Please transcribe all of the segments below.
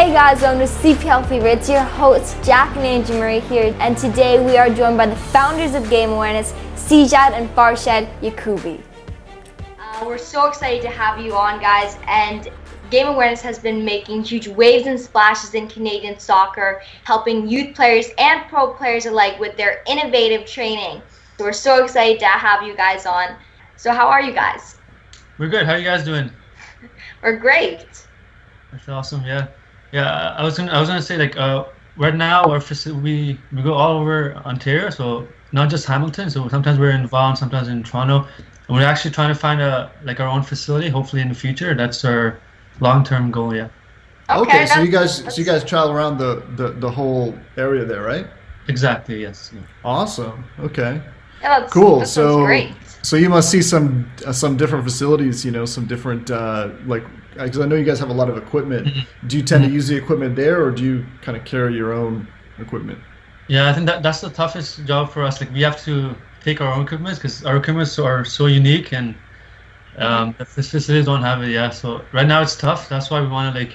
Hey guys, welcome to CPL Fever. It's your host, Jack and Ijah Murray here, and today we are joined by the founders of Game Awareness, Sajid and Farshad Yaqubi. We're so excited to have you on, guys, and Game Awareness has been making huge waves and splashes in Canadian soccer, helping youth players and pro players alike with their innovative training. So we're so excited to have you guys on. So how are you guys? We're good. How are you guys doing? We're great. That's awesome. Yeah. I was gonna say, like, right now our we go all over Ontario, so not just Hamilton. So sometimes we're in Vaughan, sometimes in Toronto, and we're actually trying to find our own facility. Hopefully in the future, that's our long-term goal. Yeah. Okay, so you guys travel around the whole area there, right? Exactly. Yes. Yeah. Awesome. Okay. Yeah, cool. That sounds great. So you must see some different facilities, some different like, because I know you guys have a lot of equipment. Do you tend to use the equipment there, or do you kind of carry your own equipment? Yeah, I think that's the toughest job for us. Like, we have to take our own equipment because our equipments are so unique, and the facilities don't have it. Yeah, so right now it's tough. That's why we want to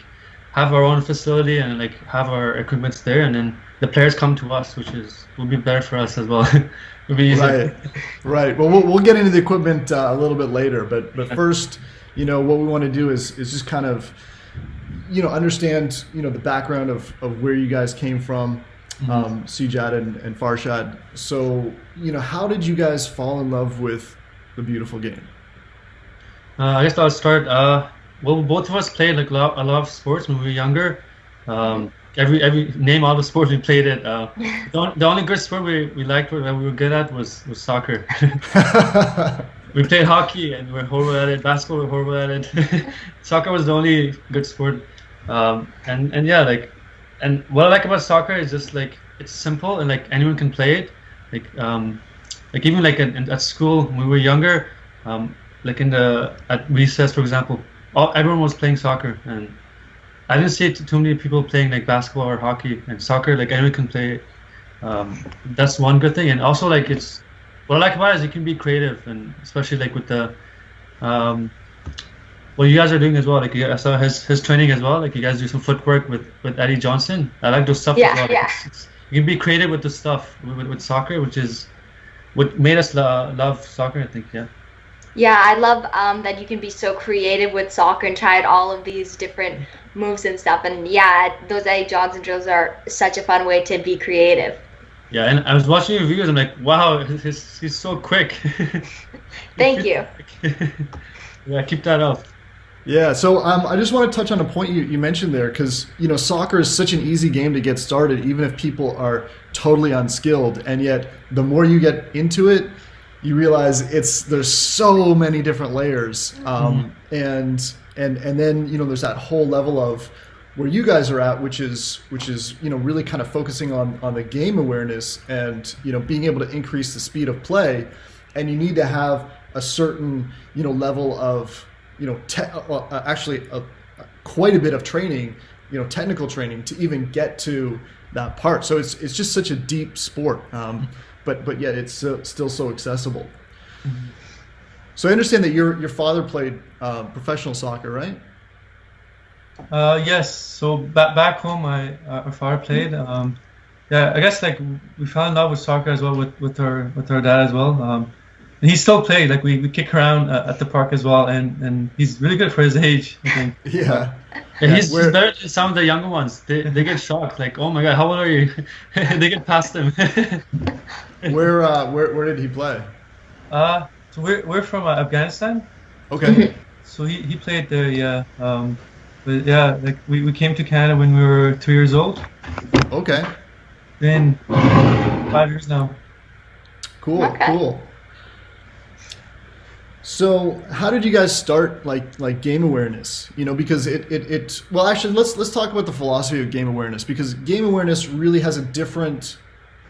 have our own facility and have our equipments there, and then the players come to us, which will be better for us as well. It'll be easier. Right. Well, we'll get into the equipment a little bit later, but first, what we want to do is just kind of, understand, the background of where you guys came from, Sajid and Farshad. So, how did you guys fall in love with the beautiful game? I guess I'll start. Well, both of us played a lot of sports when we were younger. Every name all the sports we played it. The only good sport we liked that we were good at was soccer. We played hockey and we're horrible at it. Basketball, we're horrible at it. Soccer was the only good sport. And yeah, and what I like about soccer is just it's simple and anyone can play it. Even at school when we were younger, at recess, for example, everyone was playing soccer, and I didn't see too many people playing basketball or hockey. And soccer, anyone can play. That's one good thing, and also it's what I like about it is you can be creative, and especially with the what you guys are doing as well. I saw his training as well. You guys do some footwork with Eddie Johnson. I like those stuff as well. Yeah. You can be creative with the stuff with soccer, which is what made us love soccer, I think. Yeah. Yeah, I love that you can be so creative with soccer and try out all of these different moves and stuff. And yeah, those Eddie Johnson drills are such a fun way to be creative. Yeah, and I was watching your videos. I'm like, wow, he's so quick. Thank you. Yeah, keep that up. Yeah, so I just want to touch on a point you mentioned there, because soccer is such an easy game to get started, even if people are totally unskilled, and yet the more you get into it, you realize there's so many different layers, and then there's that whole level of where you guys are at, which is really kind of focusing on the game awareness and being able to increase the speed of play, and you need to have a certain level of quite a bit of training, technical training to even get to that part. So it's just such a deep sport. But yet it's still so accessible. Mm-hmm. So I understand that your father played professional soccer, right? Yes. So back home, our father played. Yeah, I guess we fell in love with soccer as well with our dad as well. And he still played. We kick around at the park as well, and he's really good for his age, I think. Yeah. And he's better than some of the younger ones. They get shocked, oh my God, how old are you? They get past him. Where did he play? So we're from Afghanistan. Okay. So he played there, yeah. But yeah, we came to Canada when we were 2 years old. Okay. Been 5 years now. Cool. Okay. Cool. So how did you guys start like game awareness? Because well, actually let's talk about the philosophy of game awareness, because game awareness really has a different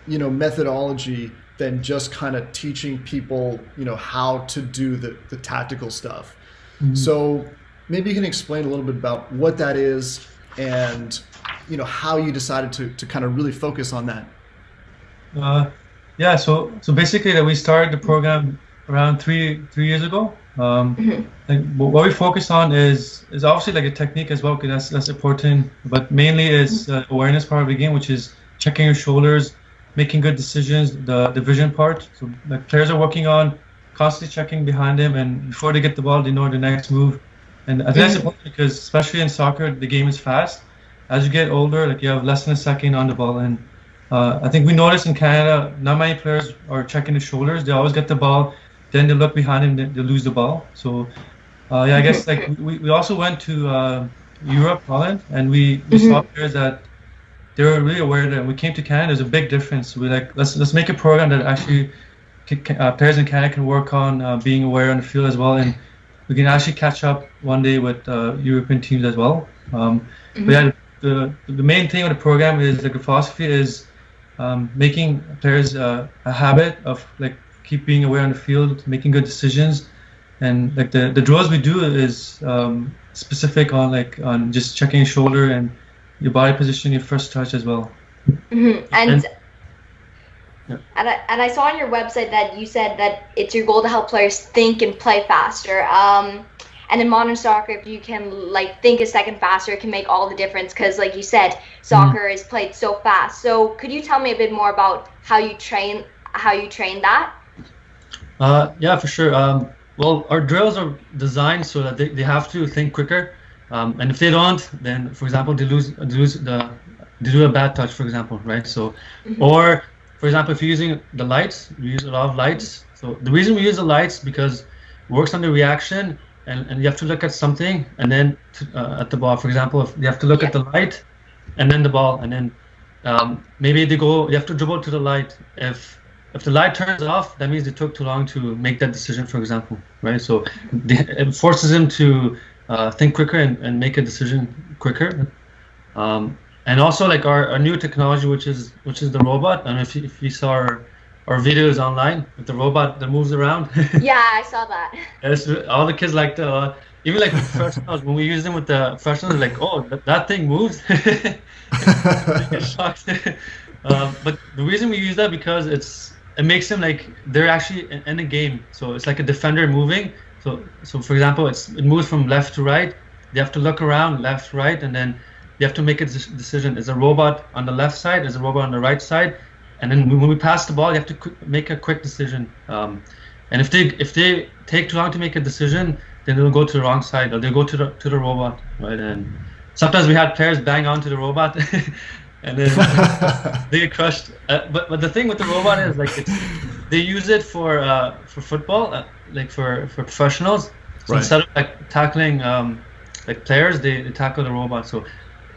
methodology than just kind of teaching people how to do the tactical stuff. Mm-hmm. So maybe you can explain a little bit about what that is and how you decided to kind of really focus on that. Yeah, so basically we started the program around three years ago. Like what we focus on is obviously like a technique as well, because that's important. But mainly is awareness part of the game, which is checking your shoulders, making good decisions, the vision part. So like players are working on constantly checking behind them, and before they get the ball, they know the next move. And I think that's important because especially in soccer, the game is fast. As you get older, like you have less than a second on the ball, and I think we noticed in Canada, not many players are checking the shoulders. They always get the ball, then they look behind them, they lose the ball. So yeah, I guess like we also went to Europe, Holland, and we saw players that they were really aware that when we came to Canada, there's a big difference. We're like, let's make a program that actually players in Canada can work on being aware on the field as well, and we can actually catch up one day with European teams as well. But yeah, the main thing of the program is like the philosophy is making players a habit of like keep being aware on the field, making good decisions, and like the drills we do is specific on like on just checking your shoulder and your body position, your first touch as well. And I saw on your website that you said that it's your goal to help players think and play faster. And in modern soccer, if you can like think a second faster, it can make all the difference. Because like you said, soccer is played so fast. So could you tell me a bit more about how you train that? Yeah, for sure. Well, our drills are designed so that they have to think quicker. And if they don't, then for example, they do a bad touch, for example, right? So, or for example, if you're using the lights, we use a lot of lights. So the reason we use the lights because it works on the reaction, and you have to look at something and then at the ball. For example, if you have to look at the light and then the ball, and then maybe you have to dribble to the light. If the light turns off, that means they took too long to make that decision, for example, right? So it forces them to think quicker and make a decision quicker. And also like our new technology, which is the robot. I don't know if you saw our videos online with the robot that moves around. Yeah, I saw that. All the kids like the even like professionals, when we use them with the professionals, like, oh, that thing moves. They get shocked. But the reason we use that because it makes them like they're actually in the game. So it's like a defender moving. So for example, it moves from left to right. They have to look around left, right, and then you have to make a decision. Is a robot on the left side? Is a robot on the right side? And then when we pass the ball, you have to make a quick decision. And if they take too long to make a decision, then they'll go to the wrong side, or they'll go to the robot, right? And sometimes we had players bang onto the robot, and then they get crushed. But the thing with the robot is like they use it for football, like for professionals. So right. Instead of like tackling like players, they tackle the robot. So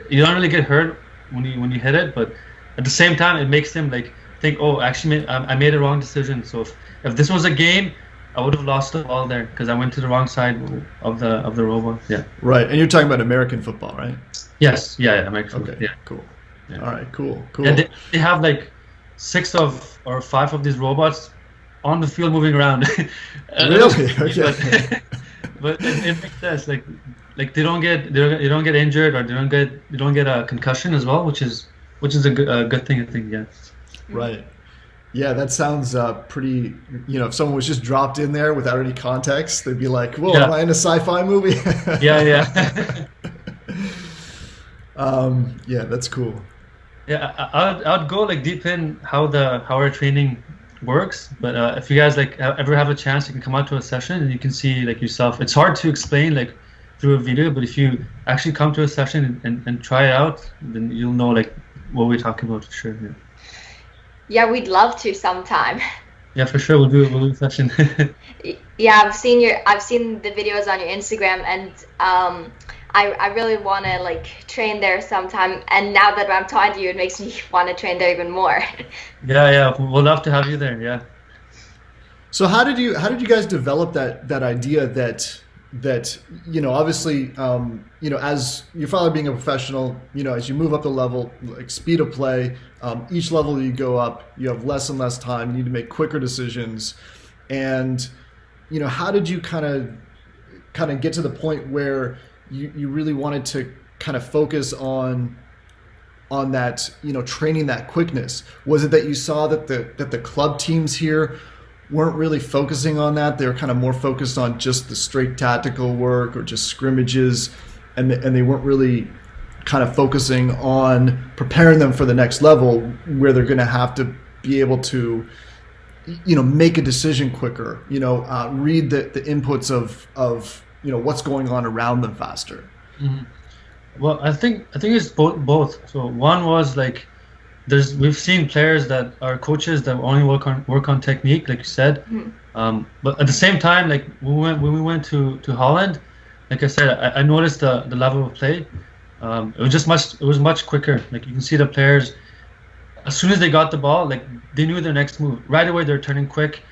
you don't really get hurt when you hit it, but at the same time, it makes them like think, oh, actually, I made a wrong decision. So if this was a game, I would have lost the ball there because I went to the wrong side of the robot. Yeah. Right, and you're talking about American football, right? Yes. Yeah. American football. Okay. Yeah. Cool. Yeah. All right. Cool. Yeah, they have like 6 or 5 of these robots on the field moving around. Really? Okay. But it makes sense. Like they don't get injured, or they don't get a concussion as well, which is a good thing, I think. Yeah. Right. Yeah, that sounds pretty. If someone was just dropped in there without any context, they'd be like, "Whoa, am I in a sci-fi movie?" Yeah. Yeah, that's cool. Yeah, I'd go like deep in how our training works, but if you guys like ever have a chance, you can come out to a session and you can see like yourself. It's hard to explain like through a video, but if you actually come to a session and try it out, then you'll know like what we're talking about for sure. Yeah. Yeah, we'd love to sometime. Yeah, for sure. We'll do a session. Yeah, I've seen the videos on your Instagram, and I really want to like train there sometime. And now that I'm talking to you, it makes me want to train there even more. Yeah, we'll love to have you there. Yeah. So how did you guys develop that idea that obviously as your father being a professional, as you move up the level, like speed of play, each level you go up, you have less and less time, you need to make quicker decisions, and how did you kind of get to the point where you really wanted to kind of focus on that, training that quickness? Was it that you saw that the club teams here weren't really focusing on that. They were kind of more focused on just the straight tactical work or just scrimmages, and they weren't really kind of focusing on preparing them for the next level where they're going to have to be able to, make a decision quicker, read the inputs of what's going on around them faster. Mm-hmm. Well, I think it's both. So one was like, we've seen players that are coaches that only work on technique, like you said. Mm-hmm. But at the same time, like when we went to Holland, like I said, I noticed the level of play. It was much quicker. Like you can see the players, as soon as they got the ball, like they knew their next move right away. They're turning quick,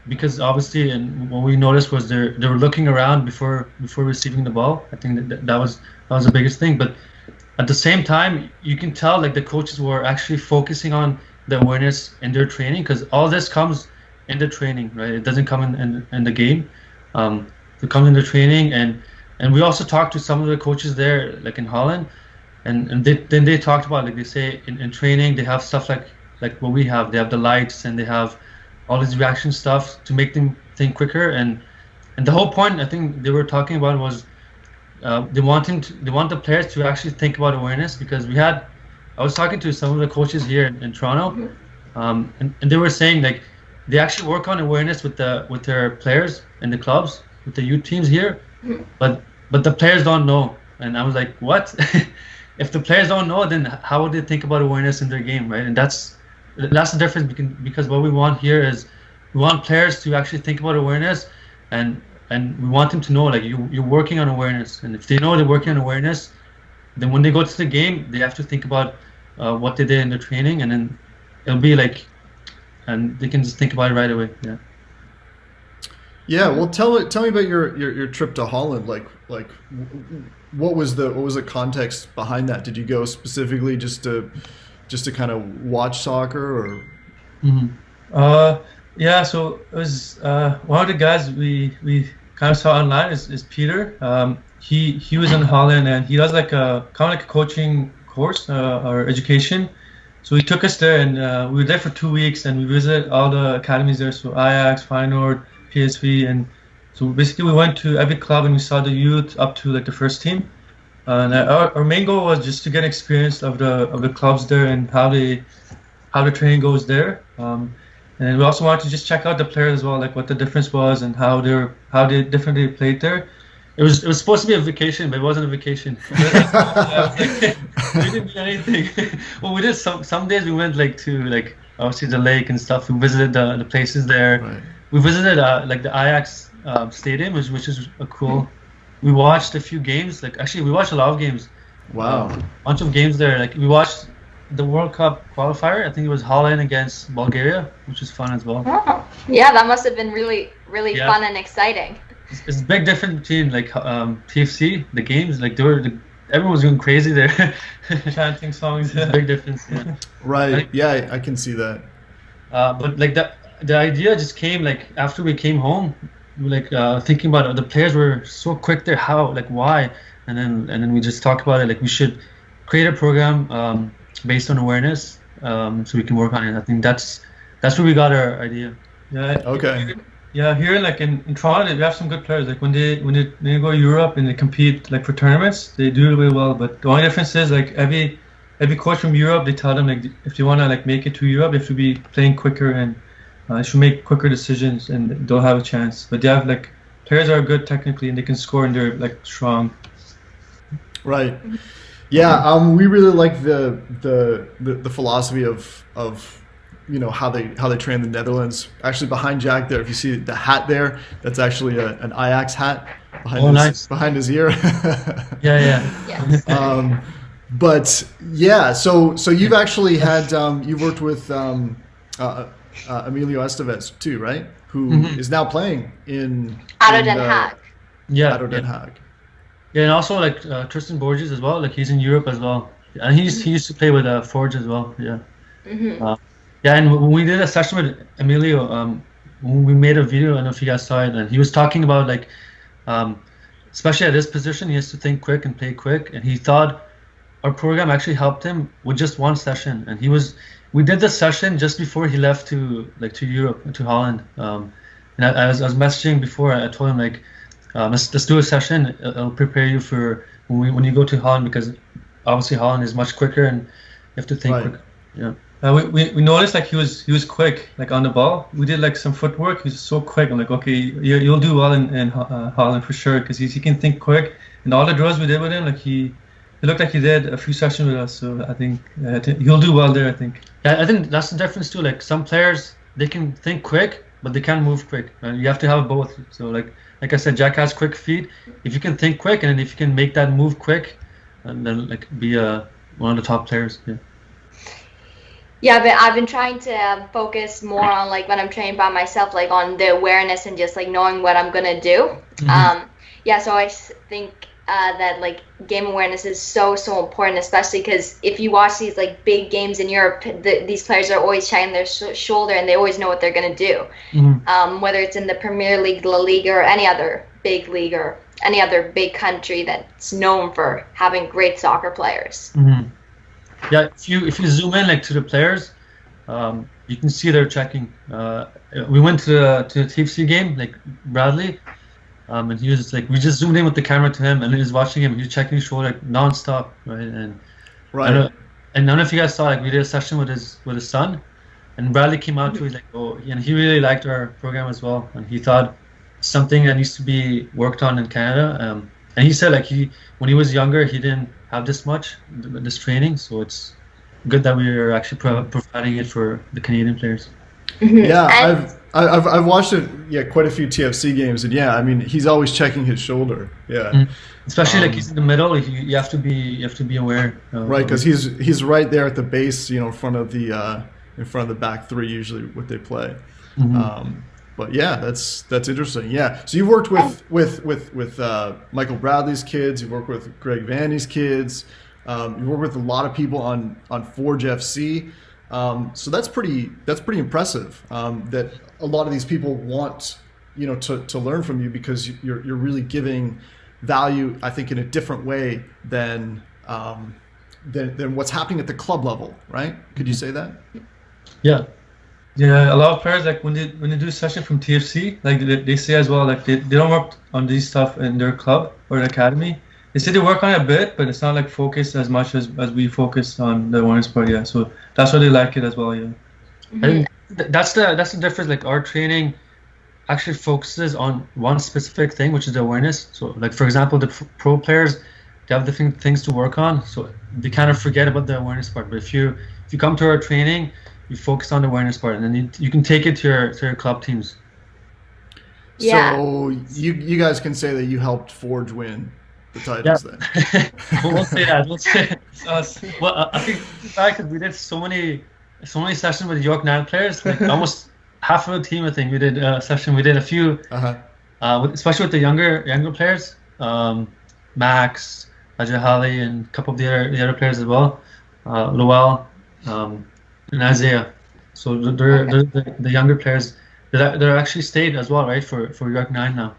because obviously, and what we noticed was they were looking around before receiving the ball. I think that was the biggest thing. But at the same time, you can tell like the coaches were actually focusing on the awareness in their training, because all this comes in the training, right? It doesn't come in the game. It comes in the training, and we also talked to some of the coaches there, like in Holland, and they talked about, like they say in training they have stuff like what we have. They have the lights and they have all this reaction stuff to make them think quicker. And the whole point I think they were talking about was they want the players to actually think about awareness, because I was talking to some of the coaches here in Toronto, and they were saying like they actually work on awareness with their players in the clubs, with the youth teams here, but the players don't know. And I was like, what? If the players don't know, then how would they think about awareness in their game, right? And that's the difference, because what we want here is we want players to actually think about awareness, and we want them to know like you're working on awareness. And if they know they're working on awareness, then when they go to the game, they have to think about what they did in the training, and then it'll be like, and they can just think about it right away. Yeah. Yeah, well, tell me about your trip to Holland. Like, what was the context behind that? Did you go specifically just to kind of watch soccer, or? Mm-hmm. Yeah. So it was one of the guys we kind of saw online is Peter. He was in Holland, and he does like a kind of like a coaching course or education. So he took us there, and we were there for 2 weeks, and we visited all the academies there. So Ajax, Feyenoord, PSV, and so basically we went to every club and we saw the youth up to like the first team. And our main goal was just to get experience of the clubs there and how the training goes there. And we also wanted to just check out the players as well, like what the difference was and how they differently played there. It was supposed to be a vacation, but it wasn't a vacation. We didn't do anything. Well, we did some days we went like to like obviously the lake and stuff. We visited the places there. Right. We visited like the Ajax stadium, which is cool. We watched a few games. Like actually, we watched a lot of games. Wow. Bunch of games there. Like we watched the World Cup qualifier. I think it was Holland against Bulgaria, which was fun as well. Oh. Yeah, that must have been really fun and exciting. It's a big difference between like TFC, the games. Like everyone was going crazy there, chanting songs. It's a big difference. Yeah. Right. Yeah, I can see that. But like the idea just came like after we came home. Like thinking about it, the players were so quick there. How, like, why? And then we just talked about it. Like we should create a program based on awareness, so we can work on it. I think that's where we got our idea. Yeah. Okay. Yeah, here like in Toronto, we have some good players. Like when they go to Europe and they compete like for tournaments, they do really well. But the only difference is like every coach from Europe, they tell them like if you want to like make it to Europe, you have to be playing quicker and they should make quicker decisions and they'll have a chance. But they have like players are good technically and they can score and they're like strong. Right. Yeah. We really like the philosophy of how they train the Netherlands. Actually, behind Jack there, if you see the hat there, that's actually an Ajax hat behind his ear. Yeah. But yeah, so you've actually had you've worked with Emilio Estevez too, right? Who is now playing in Ado Den Haag. Yeah. Ado Den Haag. Yeah, and also like Tristan Borges as well. Like he's in Europe as well, and he used to play with Forge as well. Yeah. Mm-hmm. Yeah, and when we did a session with Emilio, when we made a video, I don't know if you guys saw it, and he was talking about like, especially at this position, he has to think quick and play quick, and he thought our program actually helped him with just one session, and he was we did the session just before he left to Europe, to Holland. And I was messaging before. I told him like, let's do a session. It'll prepare you for when you go to Holland, because obviously Holland is much quicker and you have to think quicker. Yeah. We noticed like he was quick, like on the ball. We did like some footwork. He was so quick. I'm like, okay, you'll do well in Holland for sure, because he can think quick. And all the drills we did with him, like he looked like he did a few sessions with us. So I think he'll do well there. I think. Yeah, I think that's the difference too. Like some players, they can think quick, but they can't move quick. You have to have both. So like I said, Jack has quick feet. If you can think quick, and if you can make that move quick, and then like be one of the top players. Yeah. Yeah, but I've been trying to focus more on like when I'm training by myself, like on the awareness and just like knowing what I'm gonna do. Yeah, so I think that like game awareness is so important, especially because if you watch these like big games in Europe, these players are always checking their shoulder and they always know what they're gonna do. Whether it's in the Premier League, La Liga, or any other big league or any other big country that's known for having great soccer players. Yeah, if you zoom in like to the players, you can see they're checking. We went to the TFC game, like Bradley, and he was like, we just zoomed in with the camera to him, and he was watching him. He was checking his shoulder like nonstop, right? And none of you guys saw, like we did a session with his son, and Bradley came out to, he's like, oh, and he really liked our program as well, and he thought something that needs to be worked on in Canada. And he said like when he was younger, he didn't have this training, so it's good that we are actually providing it for the Canadian players. Yeah, I've watched it. Yeah, quite a few TFC games, and yeah, I mean he's always checking his shoulder. Yeah, especially like he's in the middle. You have to be aware. Right, because he's right there at the base, in front of the back three usually what they play. But yeah, that's interesting. Yeah, so you've worked with Michael Bradley's kids. You've worked with Greg Vandy's kids. You work with a lot of people on Forge FC. So that's pretty impressive. That a lot of these people want to learn from you, because you're really giving value, I think, in a different way than what's happening at the club level, right? Could you say that? Yeah, a lot of players, like when they do a session from TFC, like they say as well, like they don't work on these stuff in their club or academy. They say they work on it a bit, but it's not like focused as much as we focus on the awareness part. Yeah, so that's why they like it as well. Yeah, I think that's the difference. Like our training actually focuses on one specific thing, which is the awareness. So like for example, the pro players, they have different things to work on, so they kind of forget about the awareness part. But if you come to our training, you focus on the awareness part, and then you can take it to your club teams. Yeah. So you guys can say that you helped Forge win the titles then. We'll say that. We'll say us. Well, I think the fact that we did so many sessions with York 9 players, like almost half of the team, I think we did a session. We did a few, especially with the younger players, Max, Ijah Halley, and a couple of the other players as well, Lowell. And Isaiah, so they're the younger players. They're actually stayed as well, right? For York 9 now.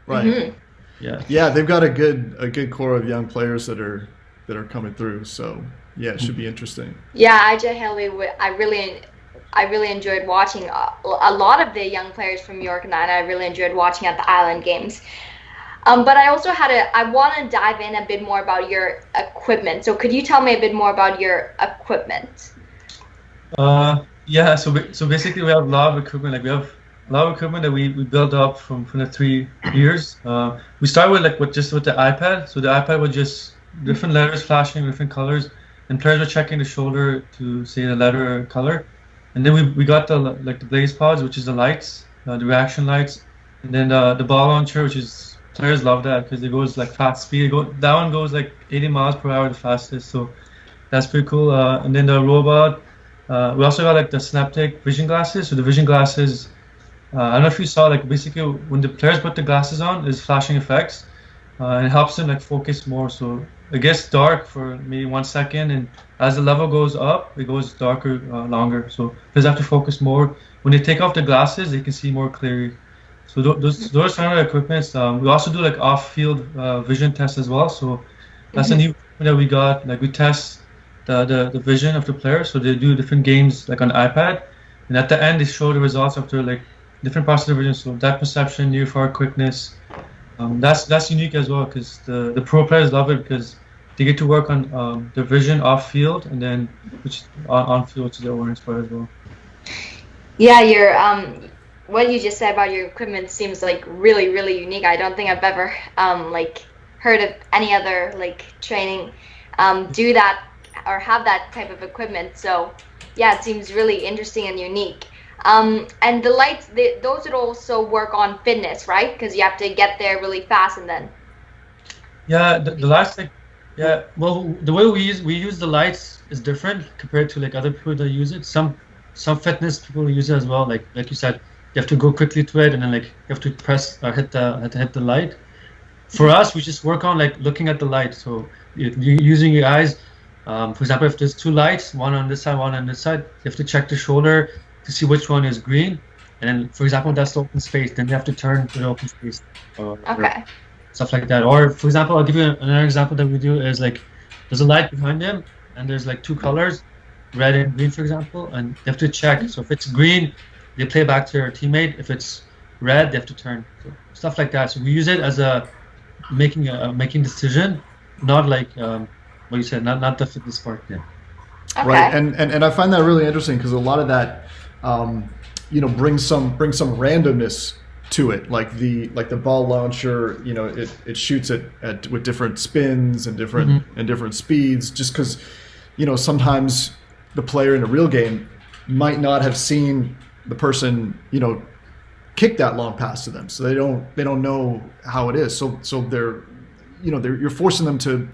Right. Yeah, they've got a good core of young players that are coming through. So yeah, it should be interesting. Yeah, Ijah Halley, I really enjoyed watching a lot of the young players from York 9. I really enjoyed watching at the Island games. But I also I want to dive in a bit more about your equipment. So could you tell me a bit more about your equipment? Yeah, so basically we have a lot of equipment. Like we have a lot of equipment that we built up from the 3 years. We started with just the iPad. So the iPad was just different letters flashing, different colors, and players were checking the shoulder to say the letter or color. And then we got the blaze pods, which is the lights, the reaction lights, and then the ball launcher, which is players love that because it goes like fast speed. That one goes like 80 miles per hour the fastest. So that's pretty cool. And then the robot. We also got like the Synaptic vision glasses. So the vision glasses, I don't know if you saw, like basically when the players put the glasses on, there's flashing effects, and it helps them like focus more. So it gets dark for maybe 1 second, and as the level goes up, it goes darker longer. So players have to focus more. When they take off the glasses, they can see more clearly. So those kind of equipments. We also do like off-field vision tests as well. So that's a new equipment that we got. Like we test the vision of the player. So they do different games like on iPad, and at the end they show the results of their like different parts of the vision. So depth perception, near far quickness. That's unique as well because the pro players love it because they get to work on their vision off field and then which on field to their awareness part as well. Yeah, your what you just said about your equipment seems like really, really unique. I don't think I've ever like heard of any other like training do that or have that type of equipment. So yeah, it seems really interesting and unique. And the lights, those would also work on fitness, right? Because you have to get there really fast and then. Yeah, the lights like well the way we use the lights is different compared to like other people that use it. Some fitness people use it as well. Like you said, you have to go quickly to it and then like you have to press or hit the light. For us, we just work on like looking at the light. So you're using your eyes. For example, if there's two lights, one on this side, one on this side, you have to check the shoulder to see which one is green. And then, for example, that's the open space. Then you have to turn to the open space. Okay. Stuff like that. Or, for example, I'll give you another example that we do is like there's a light behind him and there's like two colors, red and green, for example, and they have to check. So if it's green, they play back to their teammate. If it's red, they have to turn. So stuff like that. So we use it as a making decision, not like what you said, not the fitness part. Yeah. Okay. Right, and I find that really interesting because a lot of that, brings some randomness to it. Like the ball launcher, it shoots at with different spins and different speeds. Just because, sometimes the player in a real game might not have seen the person, kick that long pass to them, so they don't know how it is. So they're you're forcing them to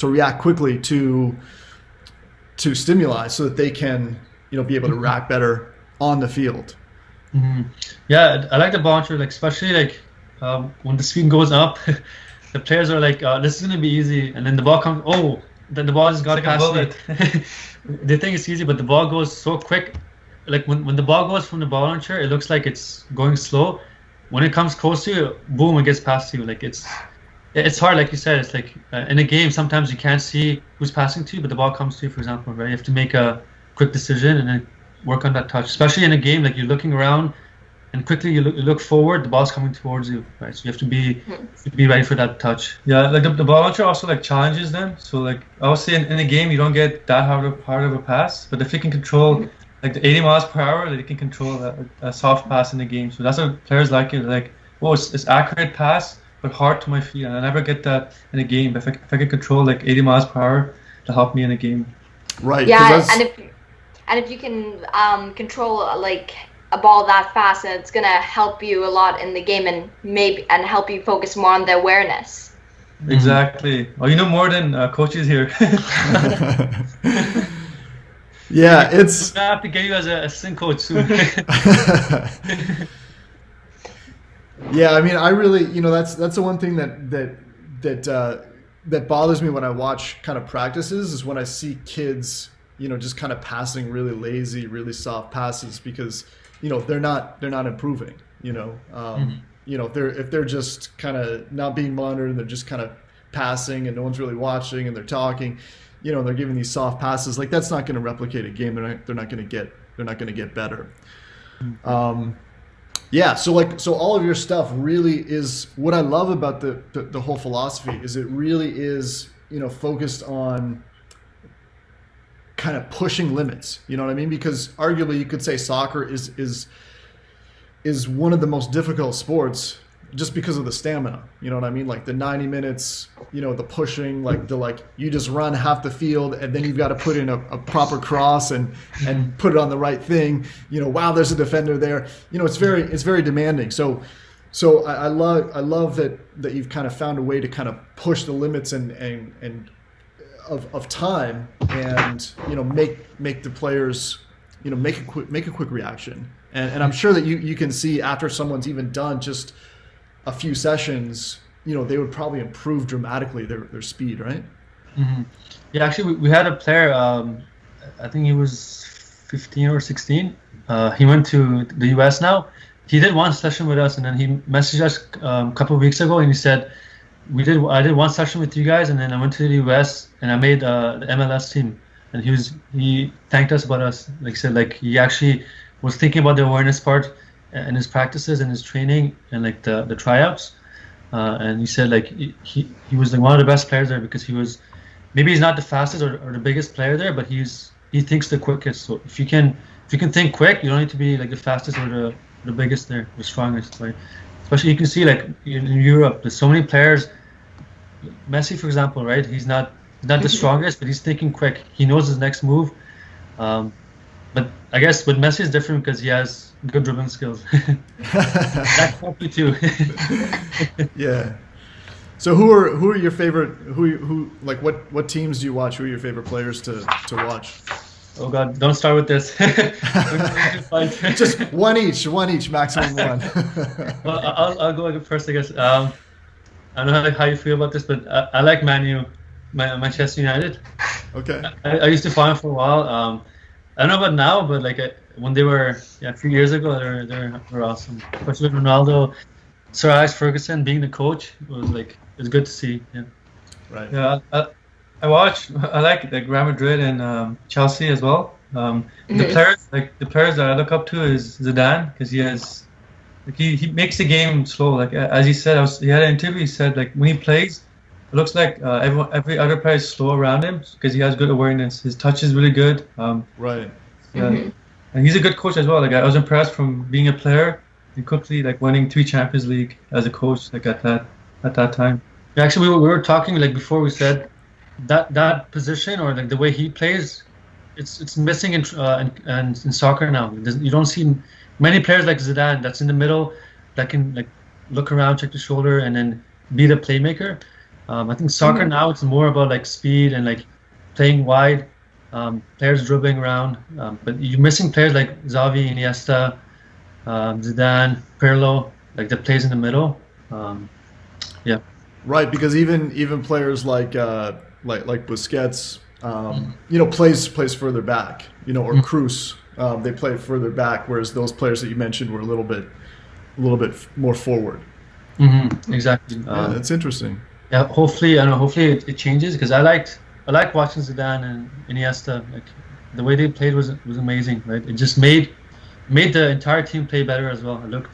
react quickly to stimuli so that they can be able to react better on the field. Mm-hmm. Yeah, I like the ball launcher, like especially like when the speed goes up, the players are like, this is gonna be easy, and then the ball comes. Oh, then the ball just got past me. They think it's easy, but the ball goes so quick. Like when the ball goes from the ball launcher, it looks like it's going slow. When it comes close to you, boom, it gets past you. Like it's hard, like you said. It's like in a game, sometimes you can't see who's passing to you, but the ball comes to you, for example, right? You have to make a quick decision and then work on that touch. Especially in a game, like you're looking around and quickly you look forward, the ball's coming towards you, right? So you have to be ready for that touch. Yeah, like the ball launcher also like challenges them. So like obviously in a game, you don't get that hard of a pass, but if you can control like the 80 miles per hour, they can control a soft pass in the game. So that's what players like it. Like, oh, it's accurate pass, but hard to my feet. And I never get that in a game. But if I can control like 80 miles per hour, it'll help me in a game. Right. Yeah, and if you can control like a ball that fast, it's gonna help you a lot in the game and help you focus more on the awareness. Exactly. Oh, you know more than coaches here. Yeah, it's. I have to get you as a sync coach soon. Yeah, I mean, I really, that's the one thing that bothers me when I watch kind of practices is when I see kids, just kind of passing really lazy, really soft passes because, they're not improving. If they're just kind of not being monitored and they're just kind of passing and no one's really watching and they're talking. They're giving these soft passes. Like that's not going to replicate a game. They're not going to get better. Yeah. So all of your stuff really is what I love about the whole philosophy is it really is focused on kind of pushing limits. You know what I mean? Because arguably you could say soccer is one of the most difficult sports. Just because of the stamina, you know what I mean? Like the 90 minutes, the pushing, like you just run half the field and then you've got to put in a proper cross and put it on the right thing. Wow, there's a defender there. It's very demanding. So I love that you've kind of found a way to kind of push the limits and of time and make the players make a quick reaction. And I'm sure that you can see after someone's even done just a few sessions, they would probably improve dramatically their speed, right? Mm-hmm. Yeah, actually, we had a player. I think he was 15 or 16. He went to the US now. He did one session with us, and then he messaged us a couple of weeks ago, and he said, I did one session with you guys, and then I went to the US and I made the MLS team. and he thanked us about us. Like said, like he actually was thinking about the awareness part and his practices and his training and like the tryouts. And he said like he was like one of the best players there because he was, maybe he's not the fastest or the biggest player there, but he thinks the quickest. So if you can think quick, you don't need to be like the fastest or the biggest there, the strongest, right? Especially you can see like in Europe, there's so many players. Messi, for example, right? He's not the strongest, but he's thinking quick. He knows his next move. But I guess with Messi is different because he has good dribbling skills. That helps you too. Yeah. So who are your favorite? Who like what teams do you watch? Who are your favorite players to watch? Oh God! Don't start with this. Just one each, maximum one. Well, I'll go first, I guess. I don't know how you feel about this, but I like Manchester United. Okay. I used to follow them for a while. I don't know about now, but like when they were a few years ago, they were awesome. Especially with Ronaldo, Sir Alex Ferguson being the coach was like it's good to see. Yeah. Right. Yeah. I like Real Madrid and Chelsea as well. The players that I look up to is Zidane because he makes the game slow. Like as he said, he had an interview. He said like when he plays, it looks like every other player is slow around him because he has good awareness. His touch is really good. Right. Yeah, and he's a good coach as well. Like I was impressed from being a player and quickly like winning 3 Champions League as a coach. Like at that time. Yeah, actually, we were talking like before. We said that position or like the way he plays, it's missing in soccer now. You don't see many players like Zidane that's in the middle that can like look around, check the shoulder, and then be the playmaker. I think soccer now it's more about like speed and like playing wide, players dribbling around. But you're missing players like Xavi, Iniesta, Zidane, Pirlo, like that plays in the middle. Yeah. Right, because even players like Busquets, plays further back, or Cruz, they play further back, whereas those players that you mentioned were a little bit more forward. Exactly. That's interesting. Yeah, hopefully it changes because I like watching Zidane and Iniesta. Like the way they played was amazing, right? It just made the entire team play better as well. It looked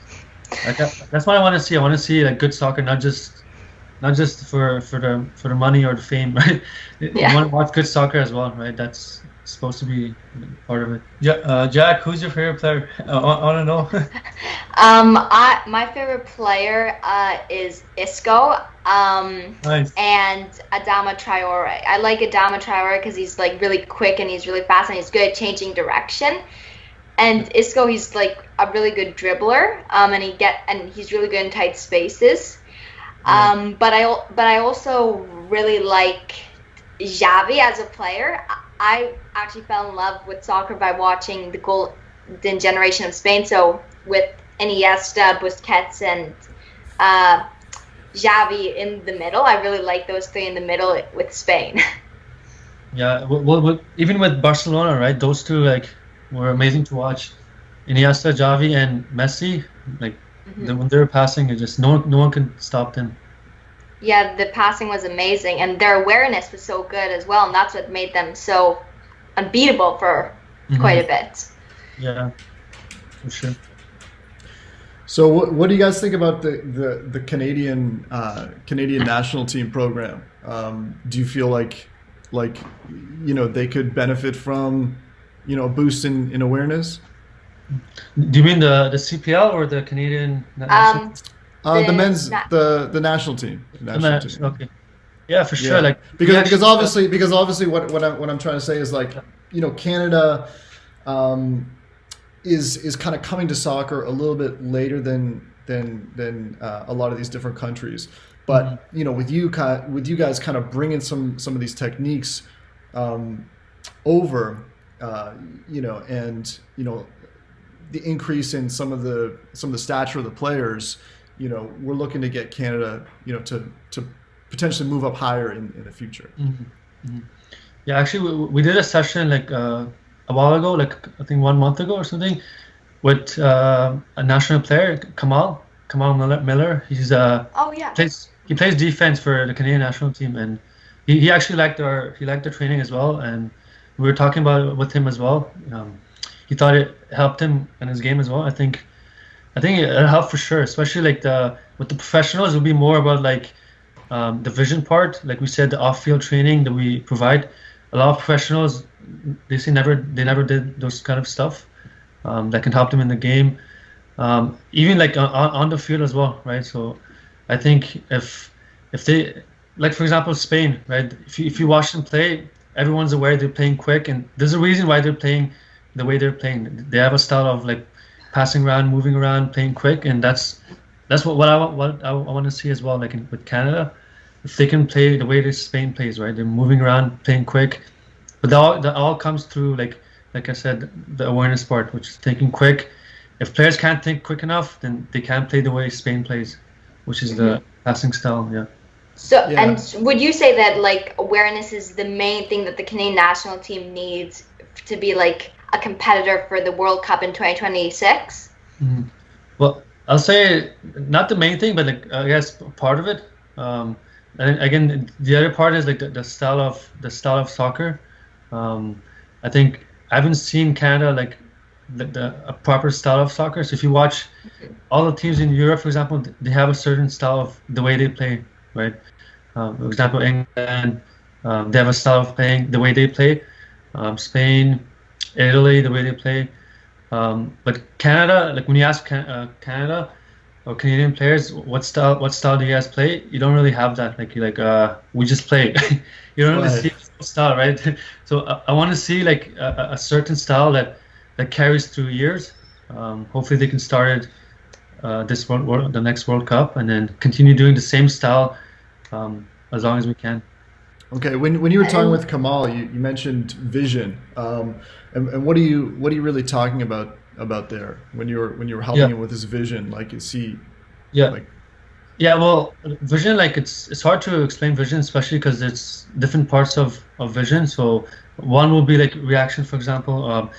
like that's what I want to see. I want to see like good soccer, not just for the money or the fame, right? Yeah. I want to watch good soccer as well, right? That's supposed to be part of it. Yeah, Jack, who's your favorite player? I want to know. My favorite player is Isco. Nice. And Adama Traore. I like Adama Traore because he's like really quick and he's really fast and he's good at changing direction. And Isco, he's like a really good dribbler, and he's really good in tight spaces. But I also really like Xavi as a player. I actually fell in love with soccer by watching the golden generation of Spain. So with Iniesta, Busquets, and Xavi in the middle, I really like those 3 in the middle with Spain. Yeah, well, even with Barcelona, right? Those 2 like were amazing to watch. Iniesta, Xavi, and Messi. Like when they were passing, it just no one could stop them. Yeah, the passing was amazing, and their awareness was so good as well, and that's what made them so unbeatable for quite a bit. Yeah, for sure. So, what do you guys think about the Canadian national team program? Do you feel like they could benefit from a boost in awareness? Do you mean the CPL or the Canadian national? The national team. Okay. Yeah, for sure. Yeah. Like because obviously what I'm trying to say is like Canada is kind of coming to soccer a little bit later than a lot of these different countries. But with you guys kind of bringing some of these techniques over, and the increase in some of the stature of the players. We're looking to get Canada, to potentially move up higher in the future. Yeah, actually, we did a session like a while ago, like I think 1 month ago or something, with a national player, Kamal Miller. He's he plays defense for the Canadian national team, and he actually liked our training as well. And we were talking about it with him as well. He thought it helped him in his game as well. I think it helped for sure, especially like with the professionals. It'll be more about like the vision part. Like we said, the off-field training that we provide. A lot of professionals, they never did those kind of stuff that can help them in the game, even like on the field as well, right? So I think if they, like for example Spain, right? If you watch them play, everyone's aware they're playing quick, and there's a reason why they're playing the way they're playing. They have a style of like passing around, moving around, playing quick, and that's what I want to see as well. Like with Canada, if they can play the way that Spain plays, right? They're moving around, playing quick, but that all comes through like I said, the awareness part, which is thinking quick. If players can't think quick enough, then they can't play the way Spain plays, which is the passing style. Yeah. So, and would you say that like awareness is the main thing that the Canadian national team needs to be like a competitor for the World Cup in 2026? Well, I'll say not the main thing, but like I guess part of it. And again, the other part is like the style of soccer. I think I haven't seen Canada like a proper style of soccer. So if you watch all the teams in Europe, for example, they have a certain style of the way they play, right? For example, England, they have a style of playing the way they play. Spain, Italy, the way they play. But Canada, like when you ask Canada or Canadian players, what style do you guys play? You don't really have that. Like we just play. You don't really see style, right? So I want to see like a certain style that carries through years. Hopefully they can start it the next World Cup, and then continue doing the same style as long as we can. Okay, when you were talking with Kamal, you mentioned vision, and what are you really talking about there when you were helping him with his vision? Like, is he? Well, vision, like it's hard to explain vision, especially because it's different parts of vision. So one will be like reaction, for example,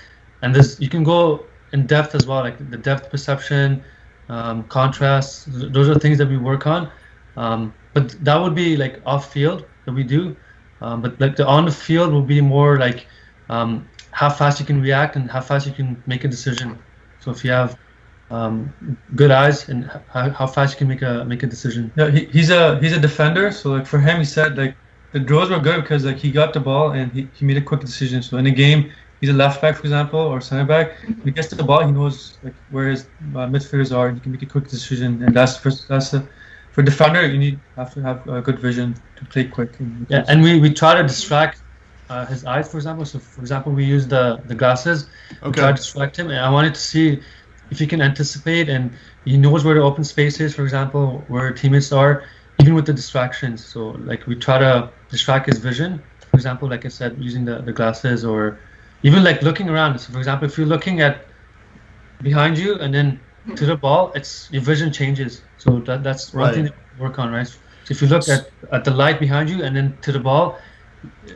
and you can go in depth as well, like the depth perception, contrast. Those are things that we work on, but that would be like off field that we do. But like the on the field will be more like how fast you can react and how fast you can make a decision. So if you have good eyes and how fast you can make a decision. Yeah, he's a defender. So like for him, he said like the draws were good because like he got the ball and he made a quick decision. So in a game, he's a left back, for example, or center back. When he gets the ball, he knows like where his midfielders are, and he can make a quick decision. And for defender, you have to have a good vision to play quick. And we try to distract his eyes, for example. So for example, we use the glasses. Okay. We try to distract him, and I wanted to see if he can anticipate and he knows where the open space is, for example, where teammates are, even with the distractions. So like we try to distract his vision, for example, like I said, using the glasses, or even like looking around. So for example, if you're looking at behind you and then to the ball, your vision changes. So that's one thing to work on, right? So if you look at the light behind you and then to the ball,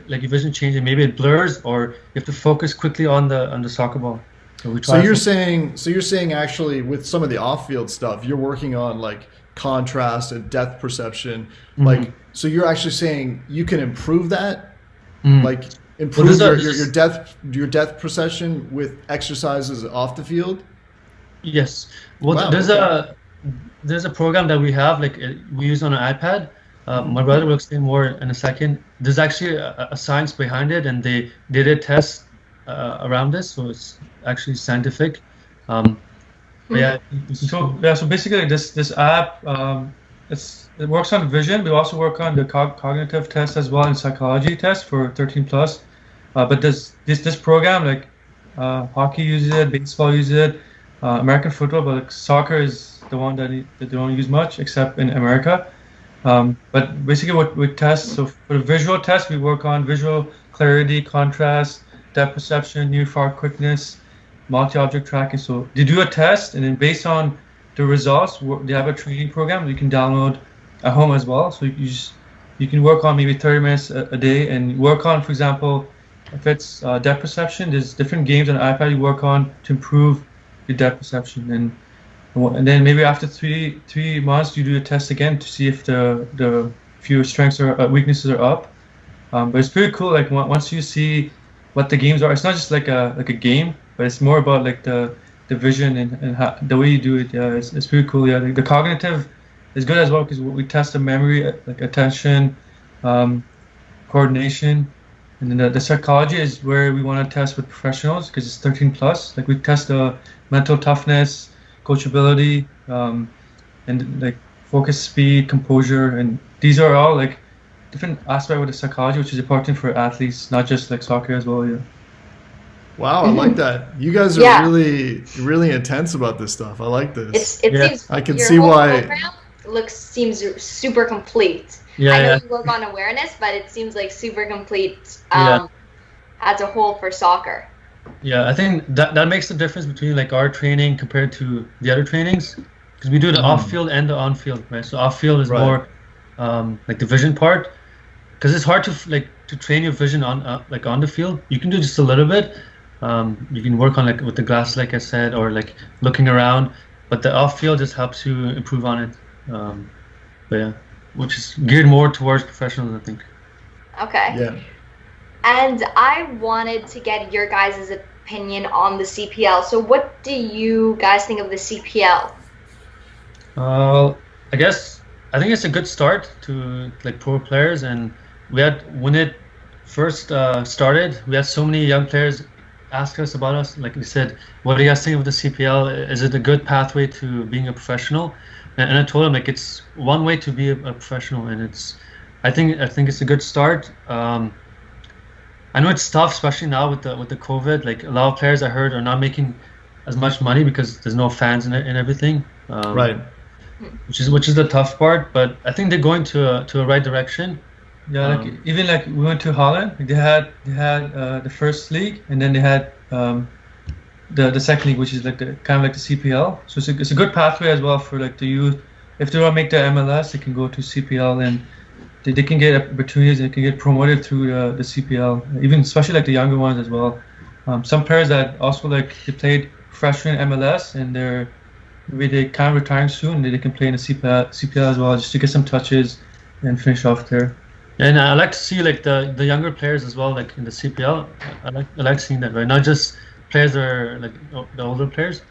like your vision changes, maybe it blurs, or you have to focus quickly on the soccer ball. So you're saying actually with some of the off-field stuff, you're working on like contrast and depth perception. Like, so you're actually saying you can improve that, like improve your depth perception with exercises off the field. Yes. Well, there's a program that we have, like we use on an iPad. My brother will explain more in a second. There's actually a science behind it, and they did tests around this, so it's actually scientific. So basically this app, it works on vision. We also work on the cognitive test as well, and psychology test for 13+. But this program, like hockey uses it, baseball uses it, American football, but like soccer is the one that they don't use much, except in America. But basically what we test, so for the visual test, we work on visual clarity, contrast, depth perception, near far quickness, multi-object tracking. So they do a test, and then based on the results, they have a training program you can download at home as well. So you can work on maybe 30 minutes a day, and work on, for example, if it's depth perception, there's different games on the iPad you work on to improve your depth perception. And then maybe after three months, you do a test again to see if your strengths or weaknesses are up. But it's pretty cool. Like once you see what the games are. It's not just like a game, but it's more about like the vision and how, the way you do it. Yeah, it's pretty cool. Yeah, the cognitive is good as well because we test the memory, like attention, coordination, and then the psychology is where we want to test with professionals because it's 13 plus. Like we test the mental toughness, coachability, and like focus, speed, composure, and these are all like different aspects of the psychology, which is important for athletes, not just like soccer as well. Yeah. Wow, I like that. You guys are really intense about this stuff. I like this. It seems I can your see whole why. program seems super complete. Yeah, I know yeah. you work on awareness, but it seems like super complete as a whole for soccer. Yeah, I think that makes the difference between like our training compared to the other trainings, because we do the off-field and the on-field, right? So off-field is more like the vision part, because it's hard to train your vision on like on the field. You can do just a little bit. You can work on like with the glasses, like I said, or like looking around, but the off-field just helps you improve on it. But yeah, which is geared more towards professionals, I think. Okay. Yeah. And I wanted to get your guys' opinion on the CPL. So what do you guys think of the CPL? I think it's a good start to like pro players, and when it first started, we had so many young players ask us about us. Like they said, what do you guys think of the CPL? Is it a good pathway to being a professional? And I told them like it's one way to be a professional, and I think it's a good start. I know it's tough, especially now with the COVID. Like a lot of players I heard are not making as much money because there's no fans and everything. Right. Which is the tough part, but I think they're going to a right direction. Yeah, like even like we went to Holland. Like they had the first league, and then they had the second league, which is like the kind of like the CPL. So it's a good pathway as well for like the youth. If they want to make the MLS, they can go to CPL, and they can get opportunities. They can get promoted through the CPL, even especially like the younger ones as well. Some players that also like they played freshman MLS, and maybe they kind of retiring soon. They can play in the CPL as well, just to get some touches and finish off there. And I like to see like the younger players as well, like in the CPL. I like seeing that, right? Not just players that are like the older players,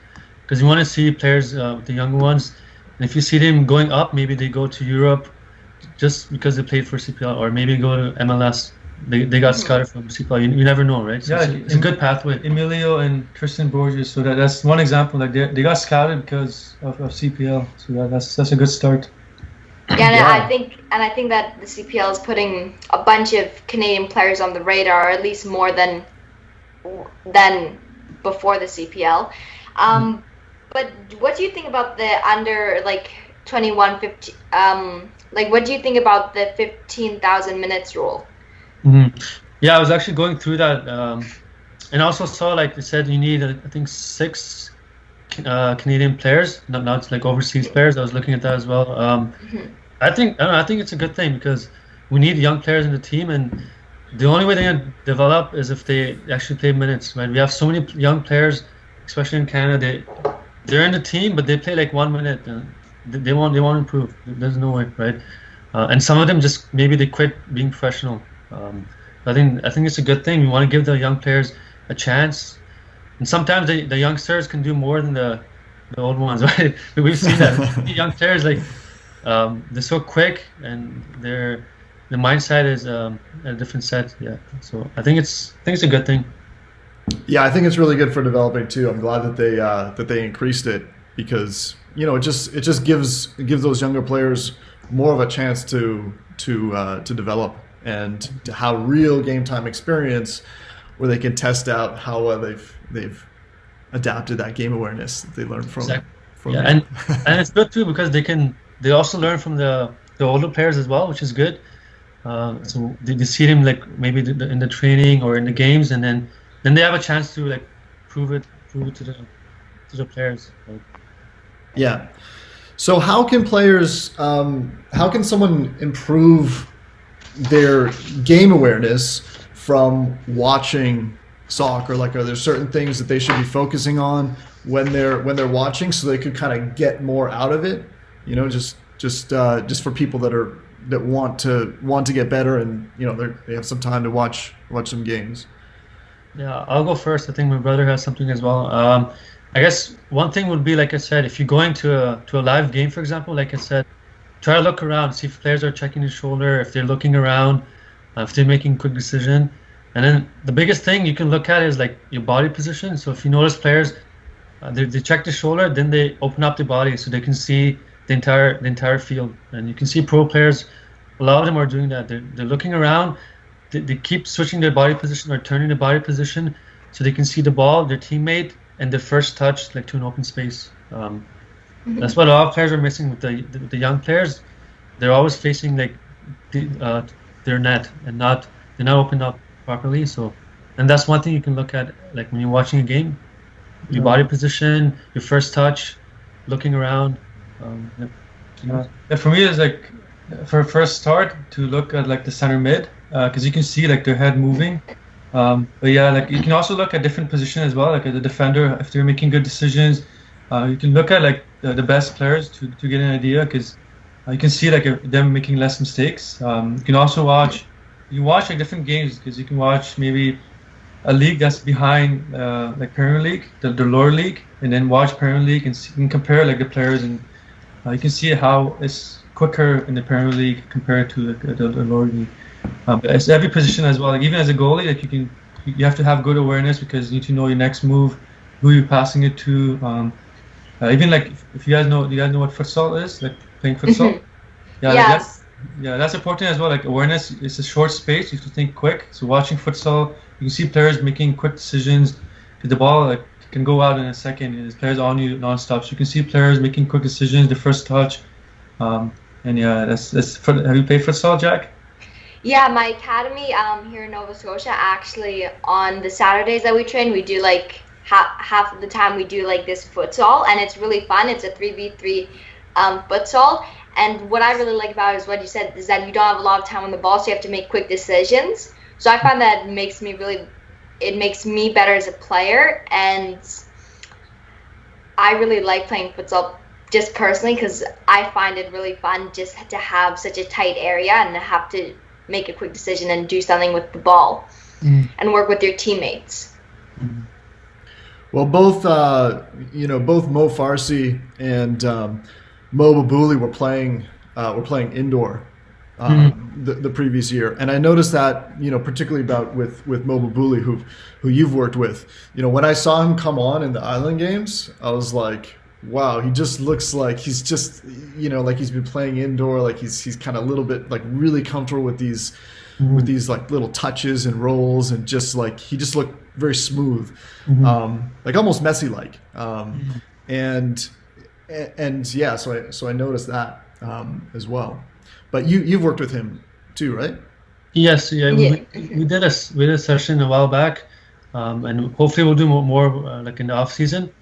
because you want to see players with the younger ones. And if you see them going up, maybe they go to Europe just because they played for CPL, or maybe go to MLS. They got scouted from CPL. You never know, right? So yeah, it's a good pathway. Emilio and Tristan Borges. So that's one example. Like they got scouted because of CPL. So that's a good start. Yeah, and I think that the CPL is putting a bunch of Canadian players on the radar, or at least more than before the CPL. But what do you think about the under 21, 15? What do you think about the 15,000 minutes rule? Mm-hmm. Yeah, I was actually going through that, and also saw like they said you need I think 6 Canadian players, not like overseas players. I was looking at that as well. I think it's a good thing because we need young players in the team, and the only way they're gonna develop is if they actually play minutes. Right? We have so many young players, especially in Canada. They're in the team, but they play like 1 minute. They won't improve. There's no way, right? And some of them just maybe they quit being professional. I think it's a good thing. We want to give the young players a chance, and sometimes the youngsters can do more than the old ones, right? We've seen that young players they're so quick, and the mindset is a different set. Yeah, so I think it's a good thing. Yeah, I think it's really good for developing too. I'm glad that they increased it because it just gives those younger players more of a chance to develop and to have real game time experience where they can test out how well they've adapted that game awareness that they learned from. Exactly. And it's good too because they also learn from the older players as well, which is good. So they see them like maybe in the training or in the games, and then they have a chance to like prove it to the players. Right? Yeah. So how can someone improve their game awareness from watching soccer? Like, are there certain things that they should be focusing on when they're watching so they could kind of get more out of it? Just for people that want to get better and they have some time to watch some games. Yeah, I'll go first. I think my brother has something as well. I guess one thing would be, like I said, if you're going to a live game, for example, like I said, try to look around, see if players are checking the shoulder, if they're looking around, if they're making quick decision. And then the biggest thing you can look at is like your body position. So if you notice players, they check the shoulder, then they open up the body so they can see the entire field. And you can see pro players, a lot of them are doing that. They're looking around, they keep switching their body position or turning the body position so they can see the ball, their teammate, and their first touch like to an open space. That's what a lot of players are missing with the young players. They're always facing like their net and they're not opened up properly. So, and that's one thing you can look at, like when you're watching a game, your body position, your first touch, looking around. For me, it's like for first start to look at like the center mid, because you can see like their head moving. But yeah, like you can also look at different positions as well, like at the defender if they're making good decisions. You can look at like the best players to get an idea, because you can see like them making less mistakes. You can also watch like different games, because you can watch maybe a league that's behind like Premier League, the lower league, and then watch Premier League and you can compare like the players, and you can see how it's quicker in the Premier League compared to the lower league. It's every position as well. Like even as a goalie, like you have to have good awareness, because you need to know your next move, who you're passing it to. Even like if you guys know what futsal is, like playing futsal. Yeah, Yes. that's important as well. Like awareness, it's a short space. You have to think quick. So watching futsal, you can see players making quick decisions. The ball like can go out in a second. And there's players on you nonstop. So you can see players making quick decisions. The first touch, and yeah, that's. Have you played futsal, Jack? Yeah, my academy here in Nova Scotia, actually on the Saturdays that we train, we do like half of the time we do like this futsal, and it's really fun. It's a 3v3 futsal, and what I really like about it is what you said, is that you don't have a lot of time on the ball, so you have to make quick decisions. So I find that it makes me better as a player, and I really like playing futsal just personally, because I find it really fun just to have such a tight area and to have to make a quick decision and do something with the ball and work with your teammates. Well, both Mo Farsi and Mo Babouli were playing indoor the previous year, and I noticed that, particularly with Mo Babouli, who you've worked with. When I saw him come on in the Island games, I was like, wow, he just looks like he's just, like he's been playing indoor, like he's kind of a little bit like really comfortable with these like little touches and rolls, and just like he just looked very smooth, like almost Messi like, and yeah, so I noticed that as well. But you've worked with him too, right? Yes, yeah. We did a session a while back, and hopefully we'll do more like in the off season.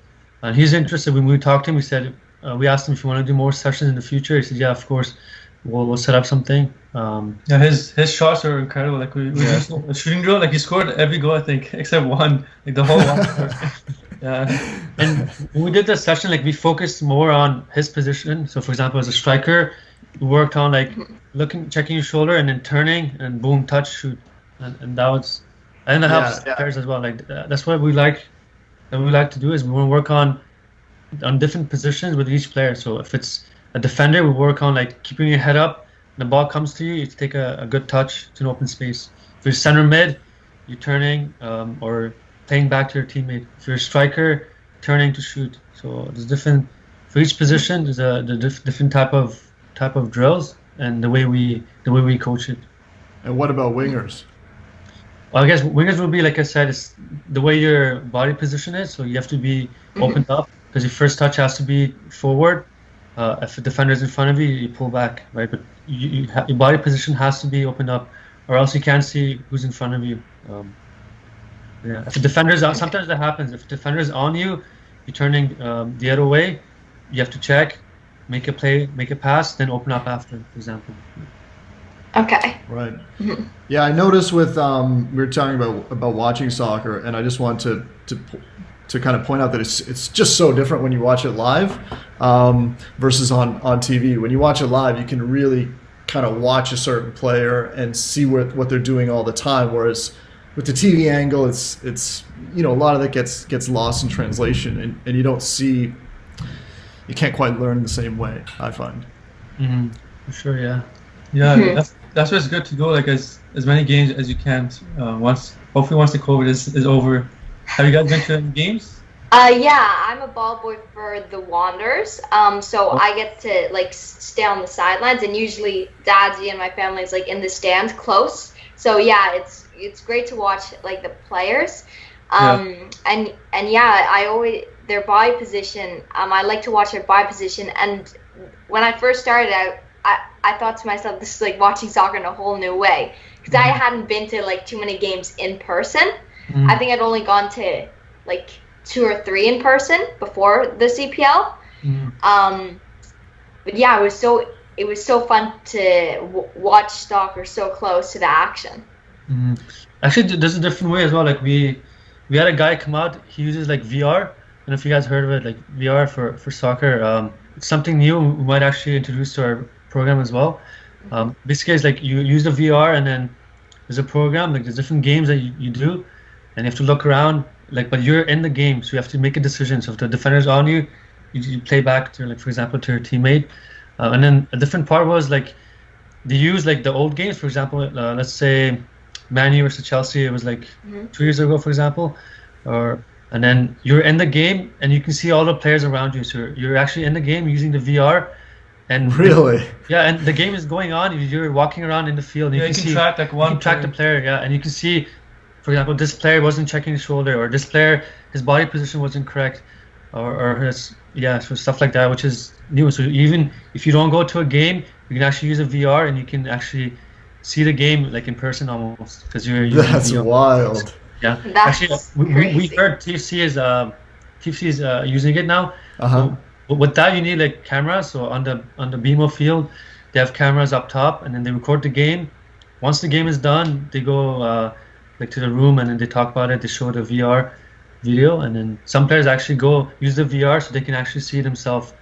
And he's interested. When we talked to him, he said, we asked him if you want to do more sessions in the future. He said, yeah, of course, we'll set up something. Yeah, his shots are incredible. Like we just a shooting drill, like he scored every goal, I think, except one, like the whole one. Yeah. And when we did the session, like we focused more on his position. So for example, as a striker, we worked on like checking your shoulder and then turning and boom, touch, shoot. And that was, and that helps players as well. Like that's what we like. That we like to do is we want to work on different positions with each player. So if it's a defender, we work on like keeping your head up. The ball comes to you, you take a good touch to an open space. If you're center mid, you're turning or playing back to your teammate. If you're a striker, turning to shoot. So there's different for each position. There's different type of drills and the way we coach it. And what about wingers? Well, I guess wingers will be, like I said, it's the way your body position is. So you have to be opened up, because your first touch has to be forward. If a defender is in front of you, you pull back, right? But your body position has to be opened up, or else you can't see who's in front of you. If a defender is out, sometimes that happens. If a defender is on you, you're turning the other way. You have to check, make a play, make a pass, then open up after, for example. Okay. Right. Yeah, I noticed with we were talking about watching soccer, and I just want to kind of point out that it's just so different when you watch it live versus on TV. When you watch it live, you can really kind of watch a certain player and see what they're doing all the time. Whereas with the TV angle, it's a lot of that gets lost in translation, and you don't see, you can't quite learn the same way, I find. Mm-hmm. For sure, yeah. Yeah, that's why it's good to go like as many games as you can. Hopefully once the COVID is over. Have you guys been to any games? Yeah, I'm a ball boy for the Wanderers. So I get to like stay on the sidelines, and usually Daddy and my family is like in the stands close. So yeah, it's great to watch like the players. And yeah, I always their body position. I like to watch their body position. And when I first started out, I thought to myself, this is like watching soccer in a whole new way, because I hadn't been to like too many games in person. I think I'd only gone to like 2 or 3 in person before the CPL. But yeah, it was so fun to watch soccer so close to the action. Actually, there's a different way as well. Like we had a guy come out. He uses like VR. I don't know if you guys heard of it, like VR for soccer. It's something new we might actually introduce to our program as well. Basically, it's like you use the VR, and then there's a program, like there's different games that you do, and you have to look around, like, but you're in the game, so you have to make a decision. So if the defender's on you, you play back to, like, for example, to your teammate. And then a different part was like they use like the old games, for example, let's say Man U versus Chelsea. It was like 2 years ago, for example, and then you're in the game and you can see all the players around you. So you're actually in the game using the VR. And really? Yeah, and the game is going on. You're walking around in the field. And you can track like one. You can track the player, yeah, and you can see, for example, this player wasn't checking his shoulder, or this player, his body position wasn't correct, or his, so stuff like that, which is new. So even if you don't go to a game, you can actually use a VR and you can actually see the game like in person almost, because you're using That's VR. Wild. Yeah, that's actually, we heard TFC is using it now. But with that, you need like cameras. So on the BMO field, they have cameras up top, and then they record the game. Once the game is done, they go like to the room, and then they talk about it. They show the VR video, and then some players actually go use the VR so they can actually see themselves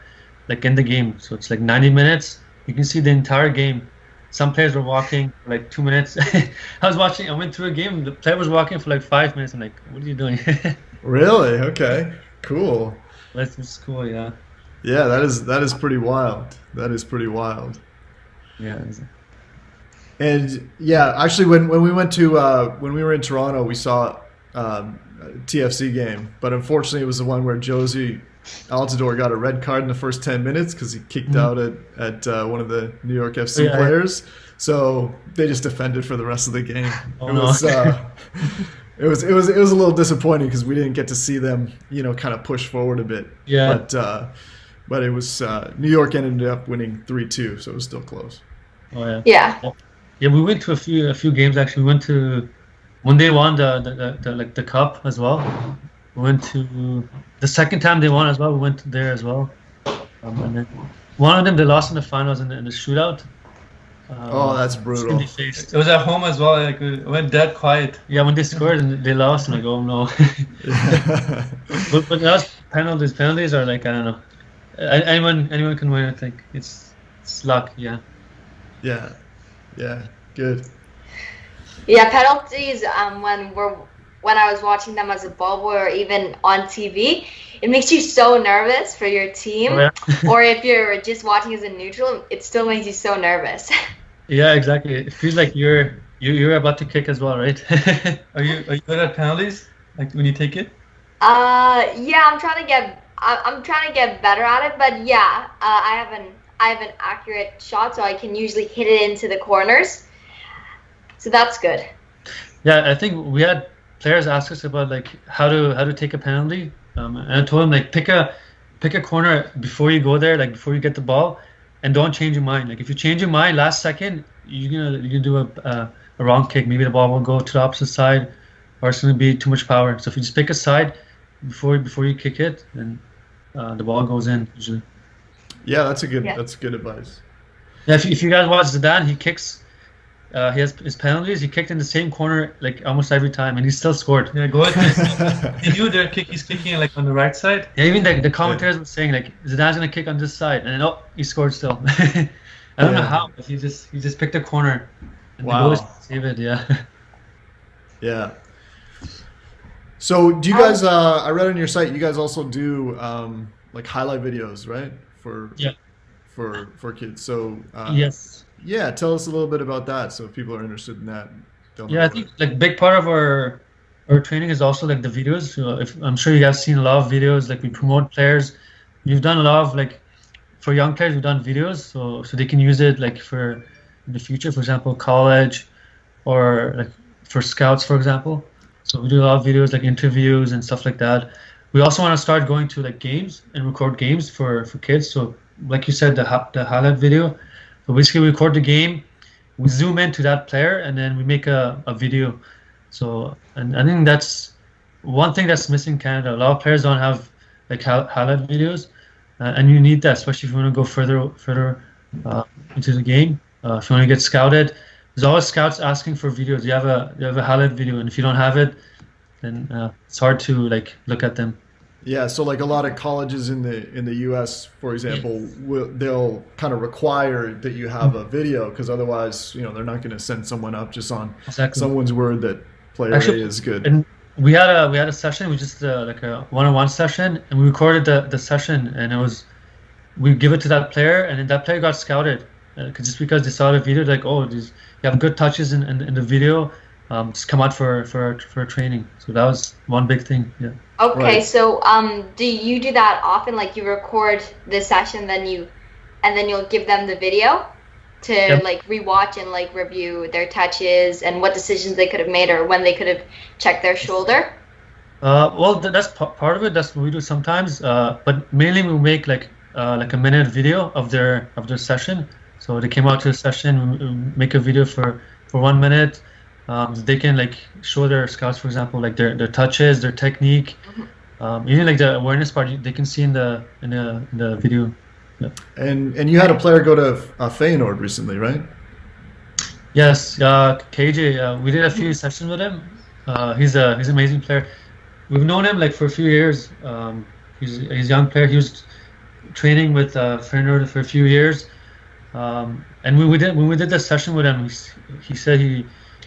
like in the game. So it's like 90 minutes. You can see the entire game. Some players were walking for like 2 minutes. I went through a game. The player was walking for like 5 minutes. I'm like, what are you doing? Really? Okay. Cool. That's cool. Yeah. Yeah, that is pretty wild. That is pretty wild. Yeah. And yeah, actually, when we went to when we were in Toronto, we saw a TFC game, but unfortunately, it was the one where Josie Altidore got a red card in the first 10 minutes because he kicked out at one of the New York FC players. So they just defended for the rest of the game. It was a little disappointing because we didn't get to see them, kind of push forward a bit. Yeah. But it was New York ended up winning 3-2, so it was still close. Oh yeah. Yeah. Yeah, we went to a few games actually. We went to when they won the cup as well. We went to the second time they won as well. We went there as well. And then one of them they lost in the finals in the shootout. That's brutal. It was at home as well. Like it went dead quiet. Yeah, when they scored and they lost, I'm like, oh no. but that's penalties. Penalties are like, I don't know. Anyone can win. I think it's luck. Yeah. Yeah. Yeah. Good. Yeah, penalties. When I was watching them as a ball boy or even on TV, it makes you so nervous for your team. Oh, yeah. Or if you're just watching as a neutral, it still makes you so nervous. Yeah, exactly. It feels like you're about to kick as well, right? Are you good at penalties? Like when you take it? Yeah, I'm trying to get better at it, but yeah, I have an accurate shot, so I can usually hit it into the corners. So that's good. Yeah, I think we had players ask us about like how to take a penalty, and I told them like pick a corner before you go there, like before you get the ball, and don't change your mind. Like if you change your mind last second, you're gonna do a wrong kick. Maybe the ball will go to the opposite side, or it's gonna be too much power. So if you just pick a side before you kick it, then the ball goes in usually. Yeah, that's good advice. Yeah, if you guys watch Zidane, he kicks. He has his penalties. He kicked in the same corner like almost every time, and he still scored. Yeah, go ahead. He knew he's kicking like on the right side. Yeah, even the commentators were saying like Zidane's gonna kick on this side, and then he scored still. I don't know how, but he just picked a corner. And wow. the goalies saved it. Yeah. Yeah. So do you guys? I read on your site you guys also do like highlight videos, right? For kids. So Yes. yeah, tell us a little bit about that. So if people are interested in that, don't Yeah, I think like big part of our training is also like the videos. So if I'm sure you guys seen a lot of videos, like we promote players. We've done a lot of like for young players, we've done videos so they can use it like for in the future, for example, college or like for scouts, for example. So we do a lot of videos like interviews and stuff like that. We also want to start going to like games and record games for kids. So like you said, the highlight video. So basically we record the game, we zoom into that player, and then we make a video. So and I think that's one thing that's missing in Canada. A lot of players don't have like highlight videos, and you need that, especially if you want to go further into the game. If you want to get scouted, there's always scouts asking for videos. You have a highlight video, and if you don't have it, then it's hard to like look at them. Yeah, so like a lot of colleges in the U.S., for example, they'll kind of require that you have a video because otherwise, they're not going to send someone up just on someone's word that player A is good. And we had a session, we just like a one-on-one session, and we recorded the session, and we give it to that player, and then that player got scouted just because they saw the video, like, oh, you have good touches in the video. Just come out for training. So that was one big thing. Yeah. Okay, Right. so do you do that often? Like you record the session, then you'll give them the video to Yep. like rewatch and like review their touches and what decisions they could have made or when they could have checked their shoulder. Well, that's part of it. That's what we do sometimes. But mainly we make like a minute video of their session. So they came out to a session. We make a video for 1 minute. They can like show their scouts, for example, like their touches, their technique, even like the awareness part. They can see in the video. Yeah. And you had a player go to Feyenoord recently, right? Yes, KJ. We did a few sessions with him. He's an amazing player. We've known him like for a few years. He's a young player. He was training with Feyenoord for a few years. And when we did the session with him, he said he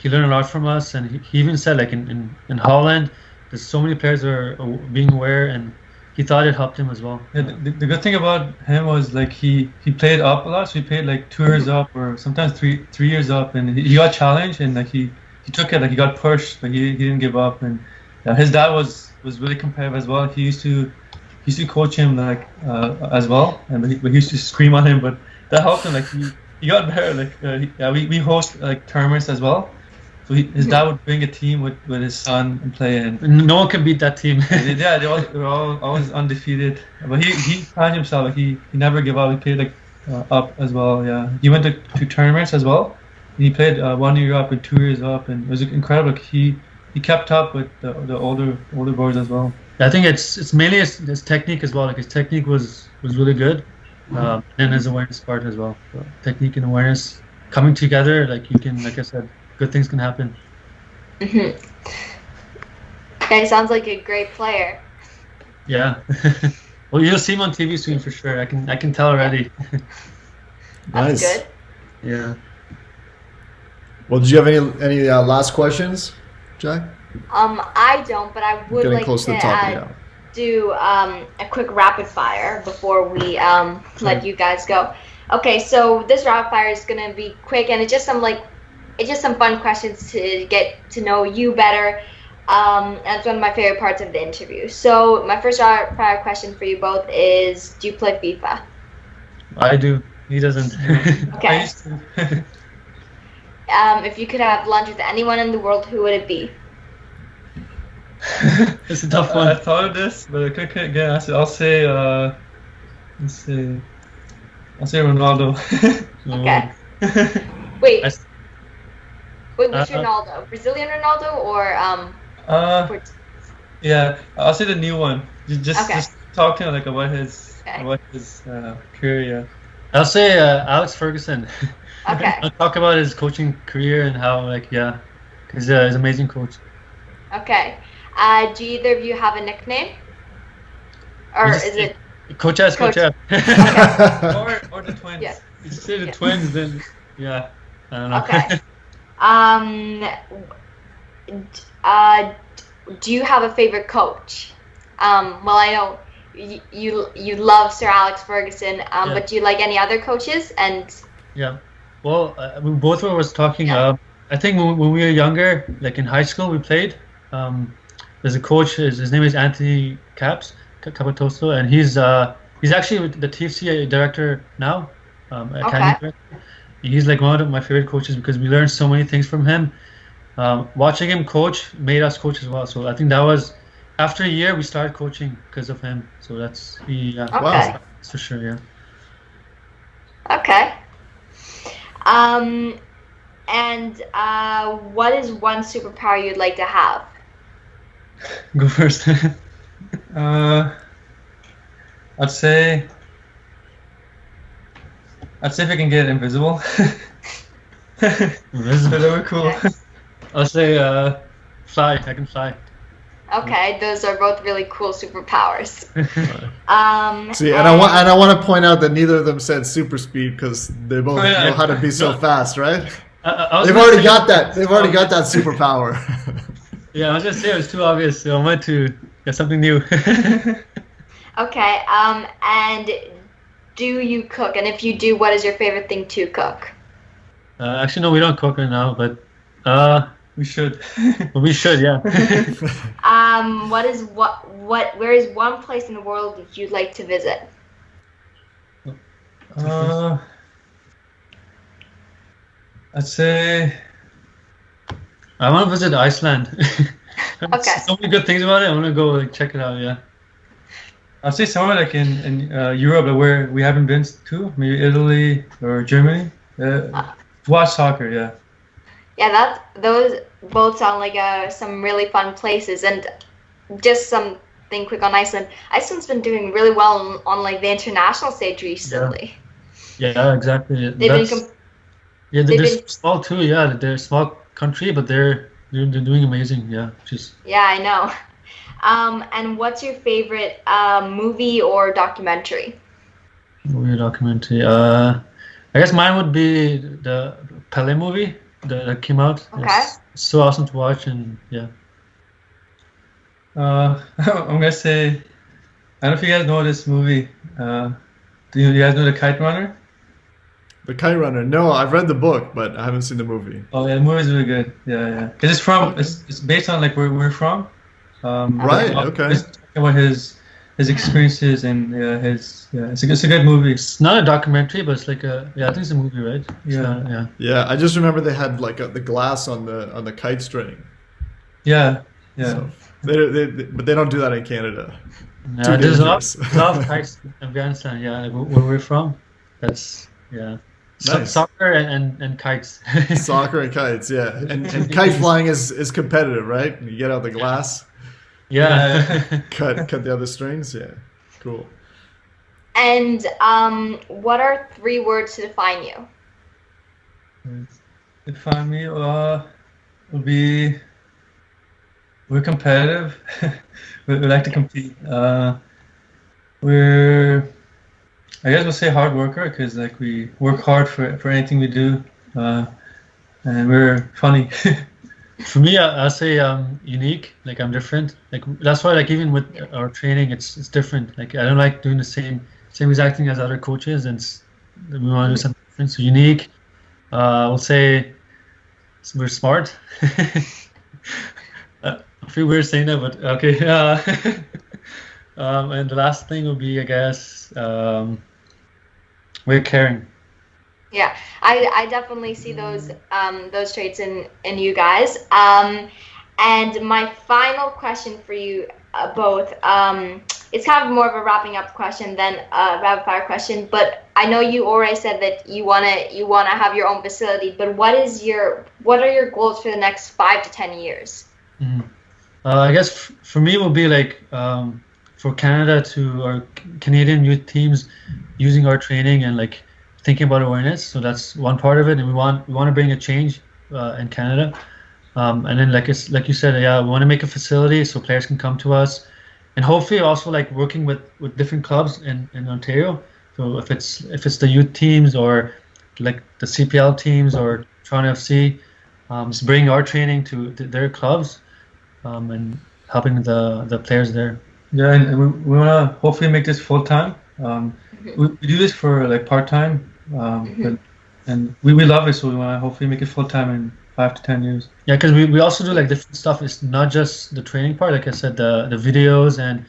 learned a lot from us, and he even said like in Holland, there's so many players that are being aware, and he thought it helped him as well. Yeah, the good thing about him was like he played up a lot, so he played like 2 years up or sometimes three years up, and he got challenged and like he took it, like he got pushed, but he didn't give up. And his dad was really competitive as well. He used to coach him like as well, and but he used to scream at him, but that helped him. Like he got better. Like we host like tournaments as well. So his dad would bring a team with his son and play, and No one can beat that team. yeah, they were all always undefeated. But he found himself, like he never gave up. He played like up as well. Yeah, he went to tournaments as well. He played 1 year up and 2 years up, and it was incredible. He kept up with the older boys as well. I think it's mainly his technique as well. Like his technique was really good, and his awareness part as well. So technique and awareness coming together, like you can, like I said, good things can happen. Okay, sounds like a great player. Yeah. Well, you'll see him on TV soon for sure. I can tell already. That's Nice. good. Yeah. Well, did you have any last questions, Jack? I don't, but I would Getting like close to to the top of the hour. do a quick rapid fire before we let you guys go. Okay, so this rapid fire is gonna be quick, and it's just some fun questions to get to know you better. That's one of my favorite parts of the interview. So my first rapid fire question for you both is: do you play FIFA? I do. He doesn't. Okay. I used to. If you could have lunch with anyone in the world, who would it be? It's a tough I one. thought of this, but I couldn't get an answer. I'll say Ronaldo. Okay. Wait. I- Wait, which Ronaldo? Brazilian Ronaldo or Portuguese? Yeah, I'll say the new one. Just Okay. talk to him like about his Okay. career. Yeah. I'll say Alex Ferguson. Okay. I'll talk about his coaching career and how he's an amazing coach. Okay. Do either of you have a nickname? Or is it? Coach S, Coach F. or the twins. Yeah. You say the Yeah. twins, then yeah. I don't know. Okay. do you have a favorite coach? Well, I know you love Sir Alex Ferguson, but do you like any other coaches? And Yeah. Well, both of us was talking. Yeah. I think when we were younger, like in high school, we played. There's a coach. His name is Anthony Capitoso, and he's actually the TFC director now. Academy director. He's like one of my favorite coaches because we learned so many things from him. Watching him coach made us coach as well. So I think that was after a year we started coaching because of him. So that's Okay. for sure. Yeah. Okay. And what is one superpower you'd like to have? Go first. I'd say if I can get invisible. Invisible. That would be cool. Okay. I'll say fly. I can fly. Okay, those are both really cool superpowers. See, and I want to point out that neither of them said super speed because they both know how to be so fast, right? They've already got that. They've already got that superpower. Yeah, I was just saying it was too obvious. So I wanted to get something new. Okay, and do you cook? And if you do, what is your favorite thing to cook? Actually, no, we don't cook right now, but We should. we should. Yeah. Where is one place in the world that you'd like to visit? I'd say I want to visit Iceland. Okay. So many good things about it. I want to go check it out. Yeah. I'd say somewhere like in Europe where we haven't been to, maybe Italy or Germany. Watch soccer, yeah. Yeah, those both sound like some really fun places. And just something quick on Iceland. Iceland's been doing really well on like the international stage recently. Yeah, exactly. They're small too. Yeah, they're a small country, but they're doing amazing. Yeah, Yeah, I know. And what's your favorite movie or documentary? movie documentary. I guess mine would be the Pele movie that came out. Okay. It's so awesome to watch, and yeah. I'm gonna say, I don't know if you guys know this movie. Do you guys know The Kite Runner? The Kite Runner. No, I've read the book, but I haven't seen the movie. Oh yeah, the movie's really good. Yeah. Because it's based on like where we're from. Right. Okay. It's about his experiences and it's a good movie. It's not a documentary, but it's like I think it's a movie, right? Yeah. Yeah, I just remember they had like the glass on the kite string. Yeah. So but they don't do that in Canada. Yeah, there's a lot of kites in Afghanistan. Yeah, like where we're from. That's Nice. Soccer and kites. Soccer and kites, yeah. And kite flying is competitive, right? You get out the glass, Yeah. cut the other strings. Yeah, cool. And what are 3 words to define you? Define me, would be we're competitive. we like to compete. I guess we'll say hard worker because like we work hard for anything we do, and we're funny. For me, I'll say unique. Like I'm different. Like that's why like even with our training, it's different. Like I don't like doing the same exact thing as other coaches, and we want to do something different. So unique. We'll say we're smart. I feel weird saying that, but okay. And the last thing would be, I guess, we're caring. Yeah, I definitely see those traits in you guys. And my final question for you both, it's kind of more of a wrapping up question than a rapid fire question. But I know you already said that you wanna have your own facility. But what are your goals for the next 5 to 10 years? Mm-hmm. I guess for me it will be like for Canada or Canadian youth teams using our training and like thinking about awareness. So that's one part of it, and we want to bring a change in Canada. And then like you said, we want to make a facility so players can come to us, and hopefully also like working with different clubs in Ontario. So if it's the youth teams or like the CPL teams or Toronto FC, just bring our training to their clubs. And helping the players there. Yeah, and we want to hopefully make this full time. We do this for like part time, but and we love it, so we want to hopefully make it full time in 5 to 10 years. Yeah, because we also do like different stuff. It's not just the training part. Like I said, the videos, and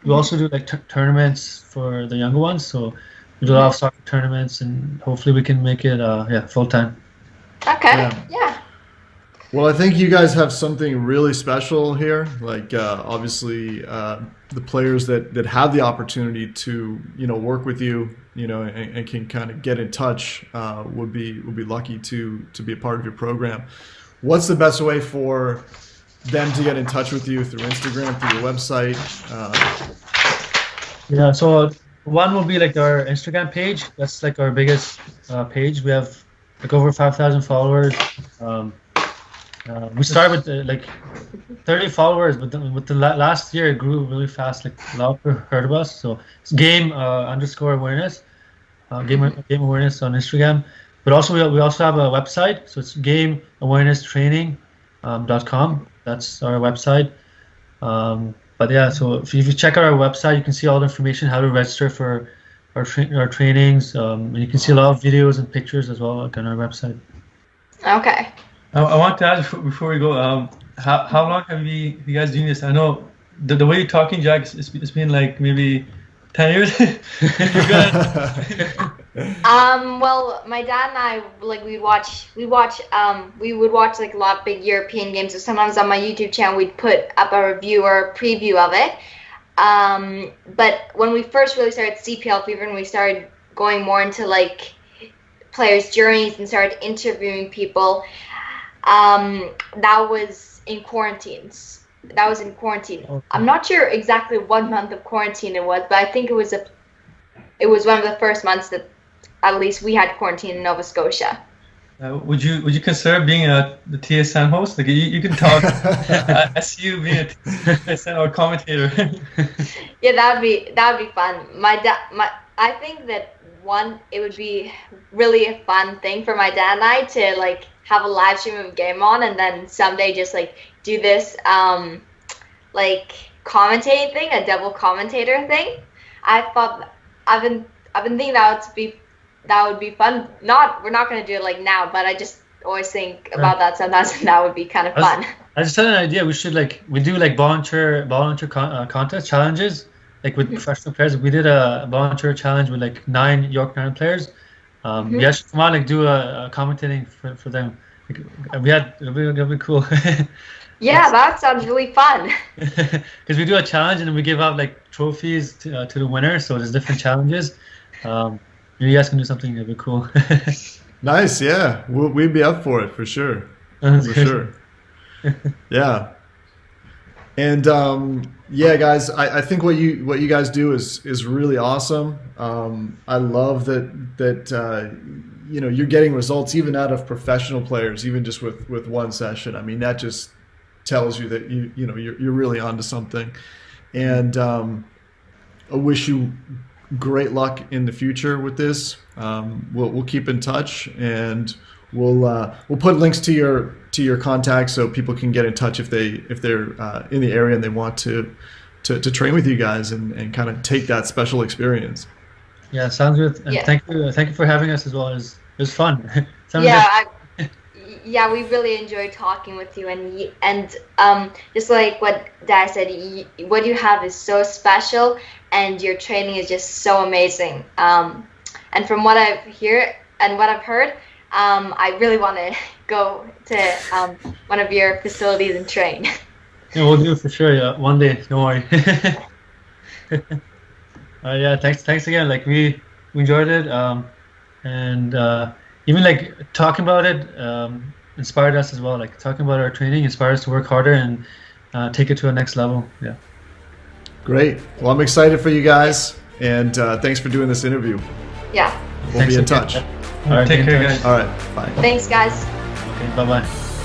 we also do like tournaments for the younger ones. So we do a lot of soccer tournaments, and hopefully we can make it full time. Okay. Yeah. Well, I think you guys have something really special here. Like obviously, the players that have the opportunity to work with you, and can kind of get in touch would be lucky to be a part of your program. What's the best way for them to get in touch with you? Through Instagram, through your website? Yeah. So one will be like our Instagram page. That's like our biggest page. We have like over 5,000 followers. We started with like 30 followers, but with the last year it grew really fast. Like a lot of people heard of us. So it's game_awareness, game awareness on Instagram. But also we also have a website. So it's gameawarenesstraining.com. That's our website. But yeah, so if you check out our website, you can see all the information, how to register for our trainings, and you can see a lot of videos and pictures as well, like on our website. Okay. I want to ask before we go, how long have you guys doing this? I know the way you're talking, Jack, it's been like maybe 10 years. Well, my dad and I, like, we would watch like a lot of big European games. So sometimes on my YouTube channel we'd put up a review or a preview of it. But when we first really started CPL Fever and we started going more into like players' journeys and started interviewing people, that was in quarantines. Okay. I'm not sure exactly what month of quarantine it was, but I think it was one of the first months that at least we had quarantine in Nova Scotia. Would you consider being the TSN host? Like you can talk. I see you being a TSN or commentator. Yeah, that would be fun. I think that it would be really a fun thing for my dad and I to like have a live stream of a game on, and then someday just like do this like commentating thing, a double commentator thing. I've been thinking that would be fun. We're not gonna do it like now, but I just always think about that sometimes, and that would be kind of fun. I just had an idea. We do like volunteer contest challenges, like with professional players. We did a volunteer challenge with like 9 York 9 players. We actually come on like do a commentating for them. Like, it'll be cool. Yeah, that sounds really fun. Because we do a challenge and we give out like trophies to the winner. So there's different challenges. Maybe you guys can do something that'd be cool. Nice, yeah. We'd be up for it for sure. Sure. Yeah. And yeah, guys, I think what you guys do is really awesome. I love that you're getting results even out of professional players, even just with one session. I mean, that just tells you that you're really onto something. And I wish you great luck in the future with this. We'll keep in touch, and we'll put links to your contacts so people can get in touch if they're in the area and they want to train with you guys and kind of take that special experience. Yeah, sounds good. And thank you for having us as well. It was fun. Yeah, we really enjoyed talking with you, and just like what Dad said, what you have is so special, and your training is just so amazing. And from what I've heard and what I've heard, I really want to go to one of your facilities and train. Yeah, we'll do it for sure. Yeah, one day. Don't worry. Yeah, thanks again. Like we enjoyed it, and even like talking about it inspired us as well. Like talking about our training inspired us to work harder and take it to a next level. Yeah. Great. Well, I'm excited for you guys, and thanks for doing this interview. Yeah. We'll be in touch. All right, take care, guys. All right. Bye. Thanks, guys. Okay. Bye-bye.